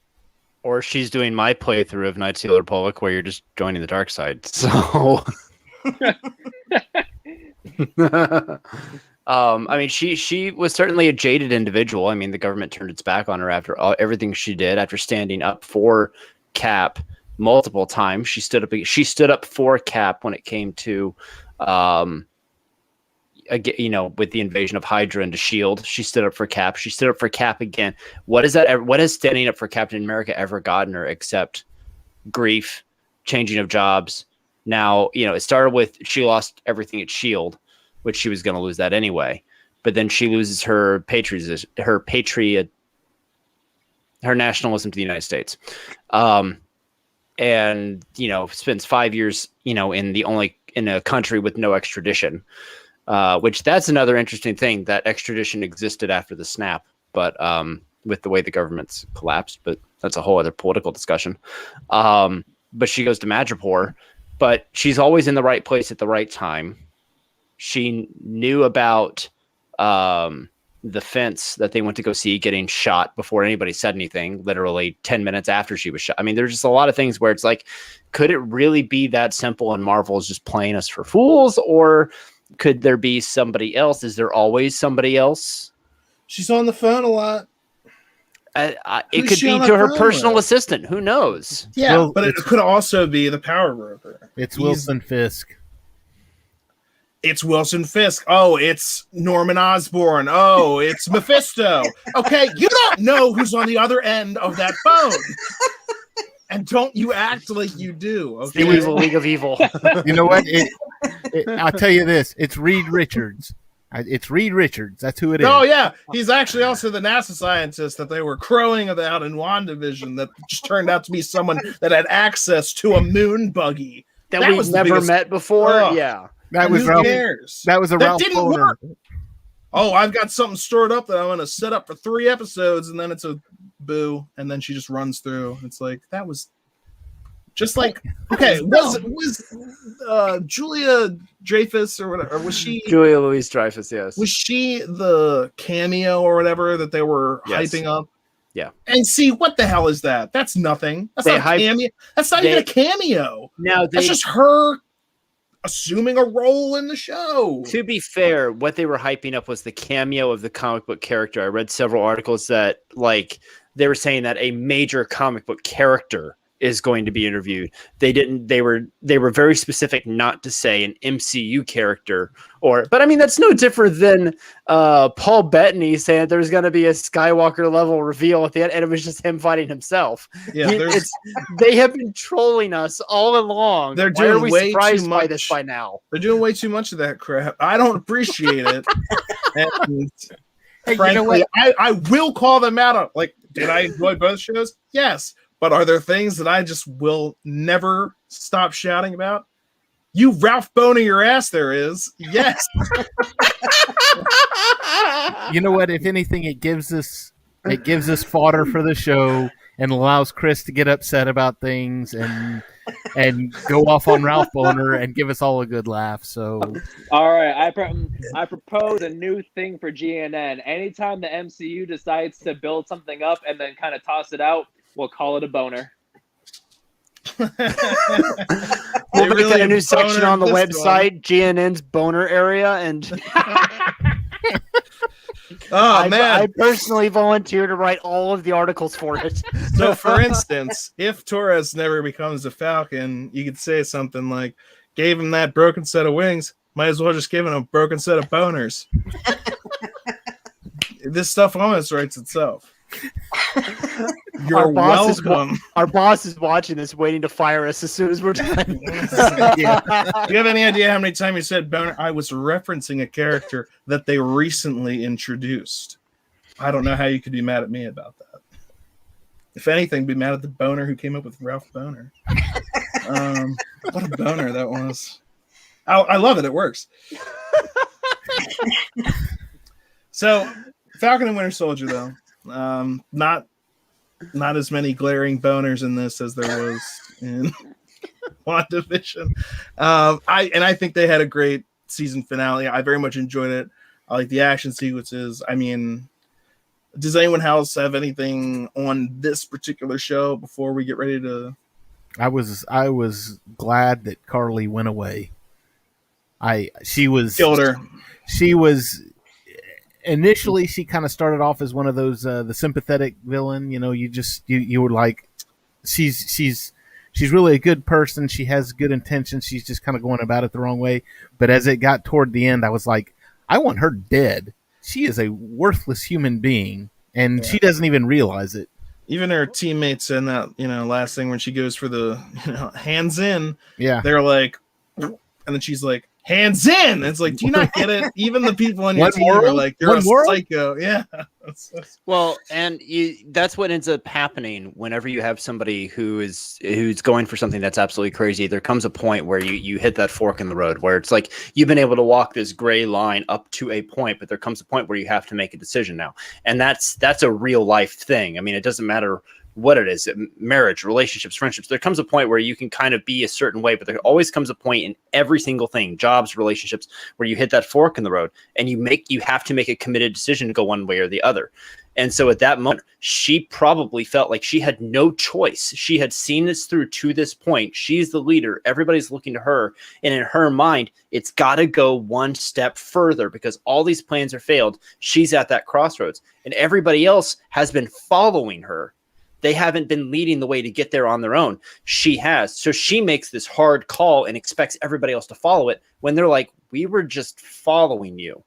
[SPEAKER 3] Or she's doing my playthrough of Knights of the Old Republic, where you're just joining the dark side. So, I mean, she was certainly a jaded individual. I mean, the government turned its back on her after everything she did, after standing up for Cap multiple times. She stood up for Cap when it came to, with the invasion of Hydra into S.H.I.E.L.D. She stood up for Cap. She stood up for Cap again. What has standing up for Captain America ever gotten her except grief, changing of jobs? Now, it started with she lost everything at S.H.I.E.L.D., which she was going to lose that anyway. But then she loses her nationalism to the United States. And, spends 5 years, in a country with no extradition. Which that's another interesting thing, that extradition existed after the snap, but with the way the government's collapsed, but that's a whole other political discussion. But she goes to Madripoor, but she's always in the right place at the right time. She knew about the fence that they went to go see getting shot before anybody said anything, literally 10 minutes after she was shot. I mean, there's just a lot of things where it's like, could it really be that simple and Marvel is just playing us for fools, or could there be somebody else? Is there always somebody else?
[SPEAKER 1] she's on the phone a lot.
[SPEAKER 3] It could be to her personal assistant. Who knows?
[SPEAKER 1] Yeah,
[SPEAKER 5] Well,
[SPEAKER 1] but it could also be the power broker.
[SPEAKER 5] It's Wilson Fisk.
[SPEAKER 1] It's Wilson Fisk. Oh, it's Norman Osborn. Oh, it's Mephisto. Okay, you don't know who's on the other end of that phone. And don't you act like you do. Okay?
[SPEAKER 3] The evil League of Evil.
[SPEAKER 5] You know what? I'll tell you this. It's Reed Richards. It's Reed Richards. That's who it is.
[SPEAKER 1] Oh, yeah. He's actually also the NASA scientist that they were crowing about in WandaVision that just turned out to be someone that had access to a moon buggy.
[SPEAKER 3] that we've never met before.
[SPEAKER 1] Oh.
[SPEAKER 3] Yeah.
[SPEAKER 5] That was
[SPEAKER 1] who
[SPEAKER 5] Ralph.
[SPEAKER 1] cares?
[SPEAKER 5] That was a
[SPEAKER 1] That
[SPEAKER 5] Ralph
[SPEAKER 1] didn't
[SPEAKER 5] Boner.
[SPEAKER 1] work. Oh, I've got something stored up that I'm going to set up for 3 episodes, and then it's a boo, and then she just runs through. It's like, that was Just like, okay, was Julia Dreyfus or whatever, or was she
[SPEAKER 3] Julia Louis-Dreyfus? Yes.
[SPEAKER 1] Was she the cameo or whatever that they were hyping up?
[SPEAKER 3] Yeah.
[SPEAKER 1] And see, what the hell is that? That's nothing. That's not a cameo. That's not even a cameo.
[SPEAKER 3] No,
[SPEAKER 1] that's just her assuming a role in the show.
[SPEAKER 3] To be fair, what they were hyping up was the cameo of the comic book character. I read several articles that like they were saying that a major comic book character is going to be interviewed. They were very specific not to say an MCU character but I mean that's no different than Paul Bettany saying there's going to be a Skywalker level reveal at the end and it was just him fighting himself.
[SPEAKER 1] Yeah,
[SPEAKER 3] they have been trolling us all along.
[SPEAKER 1] They're doing
[SPEAKER 3] Why are we
[SPEAKER 1] way
[SPEAKER 3] surprised
[SPEAKER 1] too
[SPEAKER 3] by
[SPEAKER 1] much
[SPEAKER 3] this by now?
[SPEAKER 1] They're doing way too much of that crap. I don't appreciate it. And
[SPEAKER 5] Hey,
[SPEAKER 1] frankly,
[SPEAKER 5] you know what?
[SPEAKER 1] I will call them out. Like, did I enjoy both shows? Yes. But are there things that I just will never stop shouting about? You Ralph Boner your ass there is. Yes.
[SPEAKER 5] You know what? If anything, it gives us fodder for the show and allows Chris to get upset about things and go off on Ralph Boner and give us all a good laugh. So,
[SPEAKER 6] all right, I propose a new thing for GNN. Anytime the MCU decides to build something up and then kind of toss it out, we'll call it a boner.
[SPEAKER 3] We'll make really a new section on the website, GNN's boner area, and I personally volunteer to write all of the articles for it.
[SPEAKER 1] So, for instance, if Torres never becomes a Falcon, you could say something like, "Gave him that broken set of wings. Might as well just give him a broken set of boners." This stuff almost writes itself. You're welcome.
[SPEAKER 3] Our boss is watching this, waiting to fire us as soon as we're done.
[SPEAKER 1] Yeah. Do you have any idea how many times you said boner? I was referencing a character that they recently introduced. I don't know how you could be mad at me about that. If anything, be mad at the boner who came up with Ralph Boner. What a boner that was. I love it. It works. So, Falcon and Winter Soldier, though. Not as many glaring boners in this as there was in WandaVision. I think they had a great season finale. I very much enjoyed it. I like the action sequences. I mean, does anyone else have anything on this particular show before we get ready to?
[SPEAKER 5] I was glad that Carly went away. She was initially, she kind of started off as one of those the sympathetic villain. You know, you were like, she's really a good person. She has good intentions. She's just kind of going about it the wrong way. But as it got toward the end, I was like, I want her dead. She is a worthless human being, and she doesn't even realize it.
[SPEAKER 1] Even her teammates in that last thing when she goes for the hands in, they're like, and then she's like, hands in. It's like, do you not get it? Even the people on your team are like, you're a psycho. Yeah.
[SPEAKER 3] Well, and that's what ends up happening whenever you have somebody who's going for something that's absolutely crazy. There comes a point where you hit that fork in the road where it's like you've been able to walk this gray line up to a point, but there comes a point where you have to make a decision now. And that's a real life thing. I mean, it doesn't matter what it is, marriage, relationships, friendships. There comes a point where you can kind of be a certain way, but there always comes a point in every single thing, jobs, relationships, where you hit that fork in the road and you have to make a committed decision to go one way or the other. And so at that moment, she probably felt like she had no choice. She had seen this through to this point. She's the leader. Everybody's looking to her. And in her mind, it's got to go one step further because all these plans are failed. She's at that crossroads and everybody else has been following her. They haven't been leading the way to get there on their own. She has. So she makes this hard call and expects everybody else to follow it when they're like, we were just following you.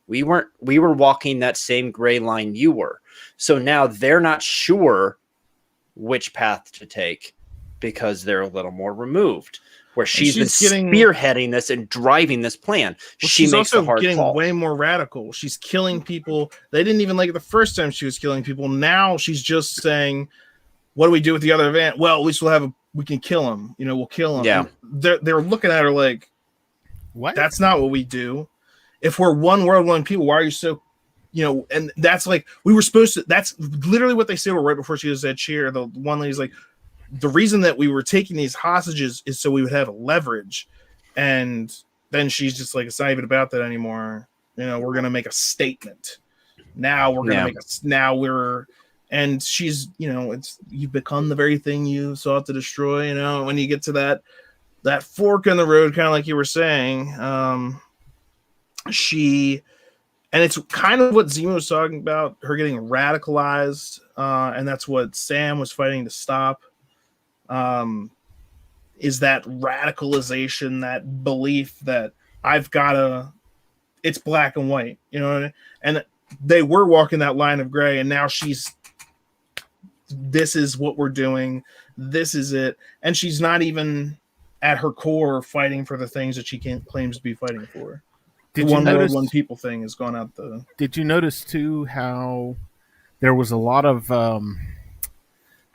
[SPEAKER 3] We were walking that same gray line you were. So now they're not sure which path to take because they're a little more removed. Where she's been spearheading this and driving this plan.
[SPEAKER 1] Well,
[SPEAKER 3] she makes the hard call.
[SPEAKER 1] Way more radical. She's killing people. They didn't even like it the first time she was killing people. Now she's just saying, what do we do with the other van? Well, at least we can kill him. We'll kill him.
[SPEAKER 3] Yeah.
[SPEAKER 1] They're looking at her like,
[SPEAKER 5] what?
[SPEAKER 1] That's not what we do. If we're one world, one people, why are you so, and that's like, we were supposed to, that's literally what they said right before she was at cheer. The one lady's like, the reason that we were taking these hostages is so we would have a leverage. And then she's just like, it's not even about that anymore. You know, we're gonna make a statement. Now we're gonna and she's, you know, you've become the very thing you sought to destroy. You know, when you get to that fork in the road, kind of like you were saying, and it's kind of what Zemo was talking about, her getting radicalized, and that's what Sam was fighting to stop. Is that radicalization, that belief that it's black and white, you know what I mean? And they were walking that line of gray, and now this is what we're doing, this is it, and she's not even at her core fighting for the things that she claims to be fighting for.
[SPEAKER 5] Did
[SPEAKER 1] the
[SPEAKER 5] you
[SPEAKER 1] one
[SPEAKER 5] notice,
[SPEAKER 1] world, one people thing has gone out the.
[SPEAKER 5] Did you notice too how there was a lot of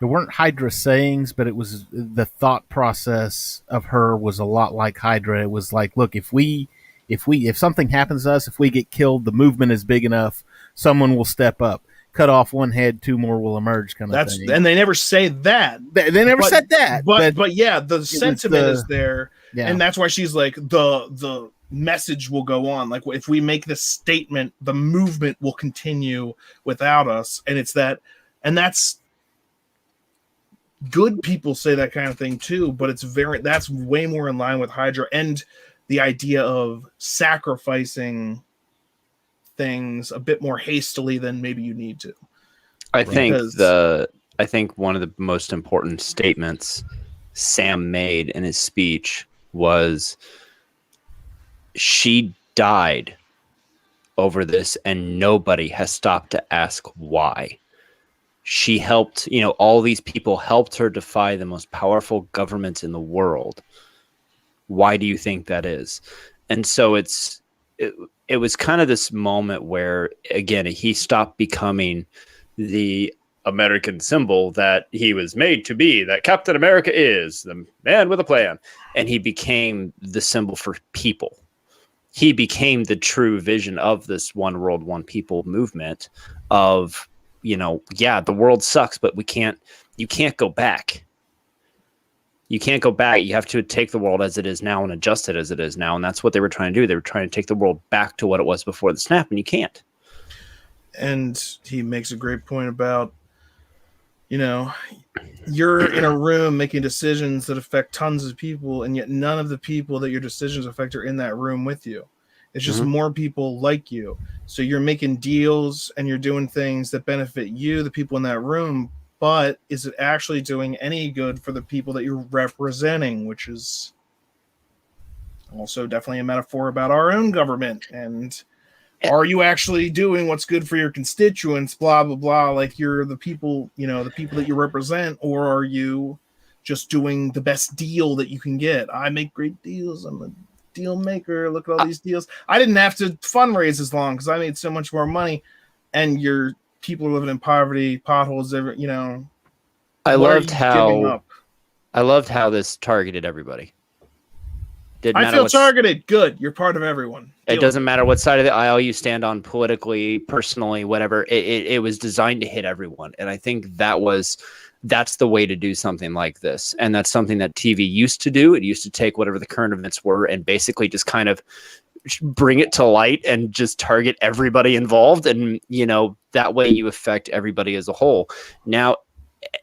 [SPEAKER 5] there weren't Hydra sayings, but it was the thought process of her was a lot like Hydra. It was like, look, if something happens to us, if we get killed, the movement is big enough, someone will step up. Cut off one head, two more will emerge, kind of thing.
[SPEAKER 1] And they never say that.
[SPEAKER 5] They never said that.
[SPEAKER 1] But yeah, the sentiment is there,
[SPEAKER 5] yeah.
[SPEAKER 1] And that's why she's like the message will go on. Like if we make this statement, the movement will continue without us, and it's that, and that's good. People say that kind of thing too, but that's way more in line with Hydra and the idea of sacrificing things a bit more hastily than maybe you need to.
[SPEAKER 3] I think one of the most important statements Sam made in his speech was she died over this and nobody has stopped to ask why. She helped, all these people helped her defy the most powerful governments in the world. Why do you think that is? And so it was kind of this moment where, again, he stopped becoming the American symbol that he was made to be, that Captain America is, the man with a plan. And he became the symbol for people. He became the true vision of this one world, one people movement of, the world sucks, but you can't go back. You can't go back. You have to take the world as it is now and adjust it as it is now. And that's what they were trying to do. They were trying to take the world back to what it was before the snap, and you can't.
[SPEAKER 1] And he makes a great point about, you're in a room making decisions that affect tons of people, and yet none of the people that your decisions affect are in that room with you. It's just more people like you. So you're making deals and you're doing things that benefit you, the people in that room, but is it actually doing any good for the people that you're representing, which is also definitely a metaphor about our own government. And are you actually doing what's good for your constituents, blah, blah, blah, like you're the people, the people that you represent, or are you just doing the best deal that you can get? I make great deals. I'm a deal maker. Look at all these deals. I didn't have to fundraise as long because I made so much more money, and your people are living in poverty, potholes,
[SPEAKER 3] I loved how this targeted everybody.
[SPEAKER 1] I feel targeted. Good. You're part of everyone.
[SPEAKER 3] It doesn't matter what side of the aisle you stand on politically, personally, whatever. It was designed to hit everyone. And I think that's the way to do something like this. And that's something that TV used to do. It used to take whatever the current events were and basically just kind of bring it to light and just target everybody involved. And, that way you affect everybody as a whole. Now,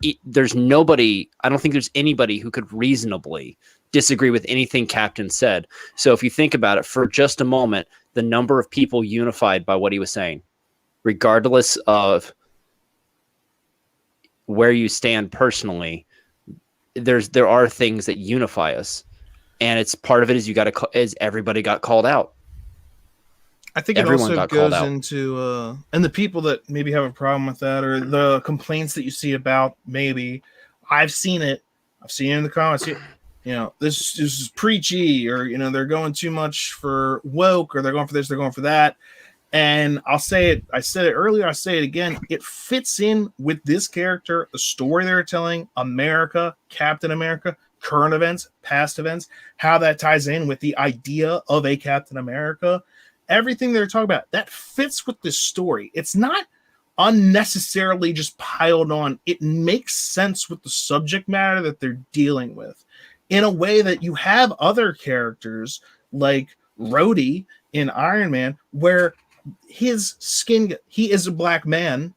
[SPEAKER 3] I don't think there's anybody who could reasonably disagree with anything Captain said. So if you think about it for just a moment, the number of people unified by what he was saying, regardless of where you stand personally, there are things that unify us, and it's part of it is everybody got called out.
[SPEAKER 1] I think everyone also goes into and the people that maybe have a problem with that, or the complaints that you see about, maybe I've seen it in the comments. This is preachy, or they're going too much for woke, or they're going for this, they're going for that. And I'll say it. I said it earlier. I say it again. It fits in with this character, the story they're telling, America, Captain America, current events, past events, how that ties in with the idea of a Captain America. Everything they're talking about, that fits with this story. It's not unnecessarily just piled on. It makes sense with the subject matter that they're dealing with in a way that you have other characters like Rhodey in Iron Man, where his skin, he is a black man.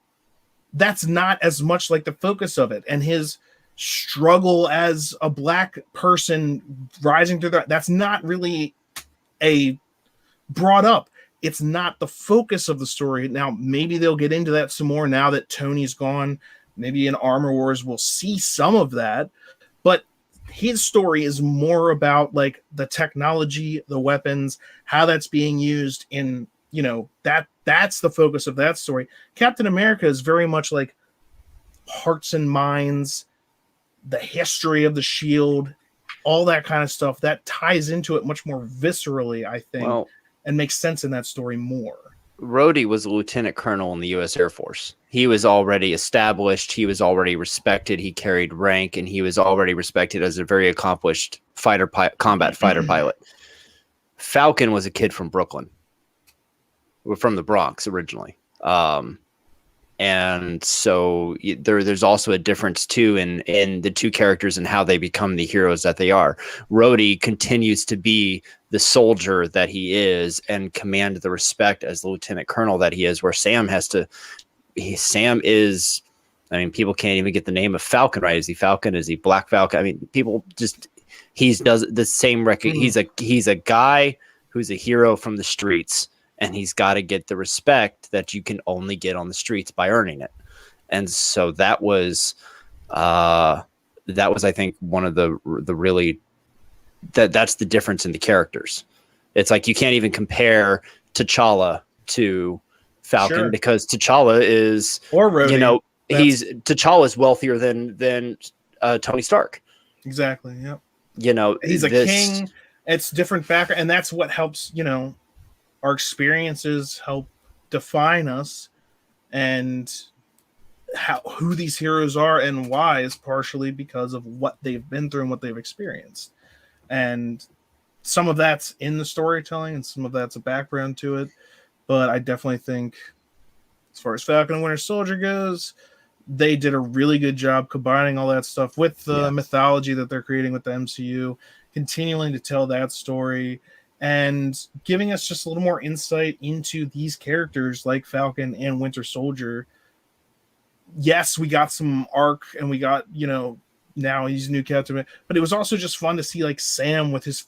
[SPEAKER 1] That's not as much like the focus of it. And his struggle as a black person rising through that's not really brought up. It's not the focus of the story. Now, maybe they'll get into that some more now that Tony's gone. Maybe in Armor Wars, we'll see some of that. But his story is more about like the technology, the weapons, how that's being used in, that's the focus of that story. Captain America is very much like hearts and minds, the history of the Shield, all that kind of stuff that ties into it much more viscerally, I think, and makes sense in that story more.
[SPEAKER 3] Rhodey was a lieutenant colonel in the U.S. Air Force. He was already established. He was already respected. He carried rank, and he was already respected as a very accomplished combat fighter pilot. Falcon was a kid from Brooklyn, from the Bronx originally. And so there's also a difference too in the two characters and how they become the heroes that they are. Rhodey continues to be the soldier that he is and command the respect as the lieutenant colonel that he is, where Sam is, I mean, people can't even get the name of Falcon right. Is he Falcon? Is he Black Falcon? I mean, people just, he does the same record. He's a guy who's a hero from the streets, and he's got to get the respect that you can only get on the streets by earning it. And so that was, I think, one of the really, that's the difference in the characters. It's like you can't even compare T'Challa to Falcon because T'Challa is,
[SPEAKER 1] or Rhodey.
[SPEAKER 3] T'Challa is wealthier than Tony Stark.
[SPEAKER 1] Exactly. Yep. He's a king. It's different background, and that's what helps. Our experiences help define us, and who these heroes are and why is partially because of what they've been through and what they've experienced. And some of that's in the storytelling and some of that's a background to it. But I definitely think as far as Falcon and Winter Soldier goes, they did a really good job combining all that stuff with the mythology that they're creating with the MCU, continuing to tell that story and giving us just a little more insight into these characters like Falcon and Winter Soldier. Yes, we got some arc and we got, now he's new Captain, but it was also just fun to see like Sam with his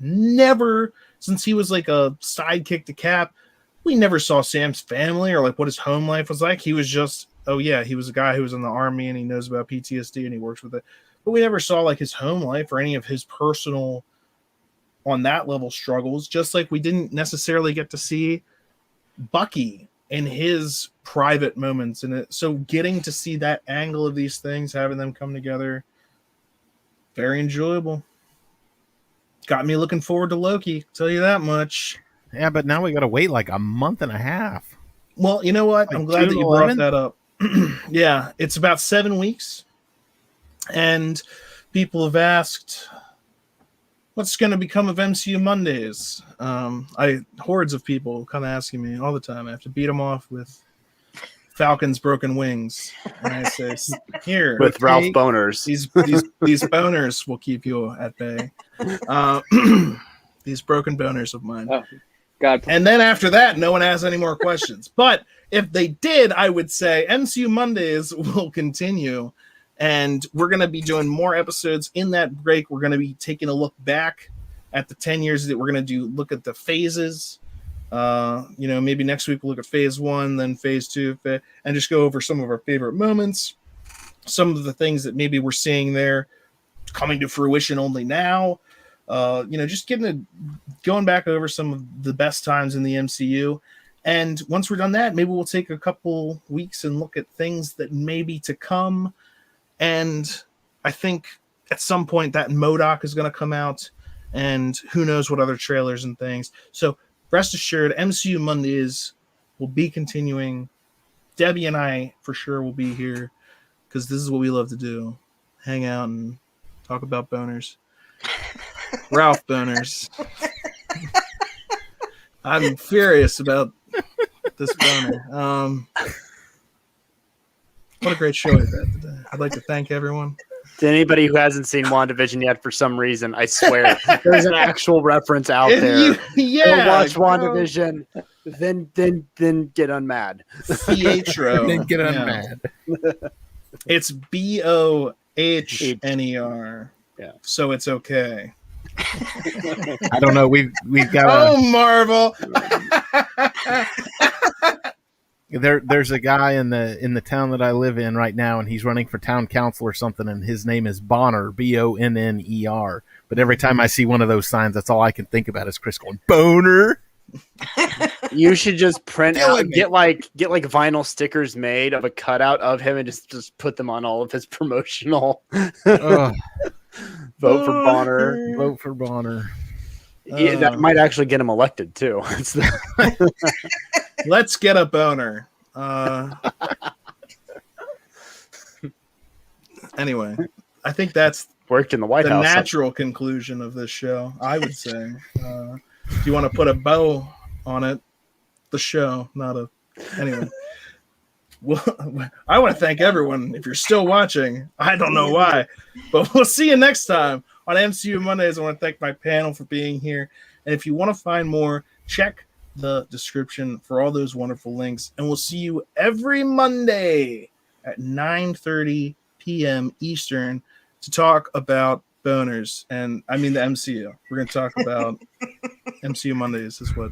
[SPEAKER 1] never, since he was like a sidekick to Cap, we never saw Sam's family or like what his home life was like. He was just, he was a guy who was in the army and he knows about PTSD and he works with it. But we never saw like his home life or any of his personal on that level struggles, just like we didn't necessarily get to see Bucky in his private moments in it. So getting to see that angle of these things, having them come together, very enjoyable. Got me looking forward to Loki, tell you that much.
[SPEAKER 5] Yeah, but now we got to wait like a month and a half.
[SPEAKER 1] Well, you know what?
[SPEAKER 5] Like
[SPEAKER 1] I'm glad that you brought that up. Yeah, it's about 7 weeks. And people have asked, what's going to become of MCU Mondays? Hordes of people come asking me all the time. I have to beat them off with Falcon's broken wings. And I say, here.
[SPEAKER 3] With Ralph Boners.
[SPEAKER 1] These boners will keep you at bay. These broken boners of mine.
[SPEAKER 6] Oh, God.
[SPEAKER 1] And then after that, no one has any more questions. But if they did, I would say MCU Mondays will continue. And we're going to be doing more episodes in that break. We're going to be taking a look back at the 10 years that we're going to look at the phases. Maybe next week we'll look at phase 1, then phase 2, and just go over some of our favorite moments, some of the things that maybe we're seeing there coming to fruition only now. Just going back over some of the best times in the MCU. And once we're done that, maybe we'll take a couple weeks and look at things that may be to come. And I think at some point that MODOK is going to come out, and who knows what other trailers and things. So rest assured, MCU Mondays will be continuing. Debbie and I for sure will be here because this is what we love to do. Hang out and talk about boners. Ralph boners. I'm furious about this boner. What a great show we've had today. I'd like to thank everyone.
[SPEAKER 3] To anybody who hasn't seen WandaVision yet, for some reason, I swear there's an actual reference out there.
[SPEAKER 1] Yeah,
[SPEAKER 3] go watch WandaVision, then get unmad.
[SPEAKER 1] Pietro.
[SPEAKER 5] Then get unmad.
[SPEAKER 1] It's BOHNER.
[SPEAKER 3] Yeah.
[SPEAKER 1] So it's okay.
[SPEAKER 5] I don't know. We've got
[SPEAKER 1] Oh, Marvel.
[SPEAKER 5] there's a guy in the town that I live in right now, and he's running for town council or something, and his name is Bonner, Bonner. But every time I see one of those signs, that's all I can think about is Chris going Boner.
[SPEAKER 3] You should just print
[SPEAKER 1] Killing
[SPEAKER 3] out,
[SPEAKER 1] me.
[SPEAKER 3] get like vinyl stickers made of a cutout of him, and just put them on all of his promotional.
[SPEAKER 5] Ugh.
[SPEAKER 3] Vote for Bonner.
[SPEAKER 5] Vote for Bonner.
[SPEAKER 3] Yeah, that might actually get him elected too.
[SPEAKER 1] Let's get a boner. Anyway, I think that's
[SPEAKER 3] Worked in the White
[SPEAKER 1] the
[SPEAKER 3] House.
[SPEAKER 1] natural conclusion of this show, I would say. Do you want to put a bow on it? The show, not a... Anyway. Well, I want to thank everyone. If you're still watching, I don't know why, but we'll see you next time on MCU Mondays. I want to thank my panel for being here. And if you want to find more, check the description for all those wonderful links. And we'll see you every Monday at 9:30 p.m. Eastern to talk about boners. And I mean the MCU. We're going to talk about MCU Mondays is what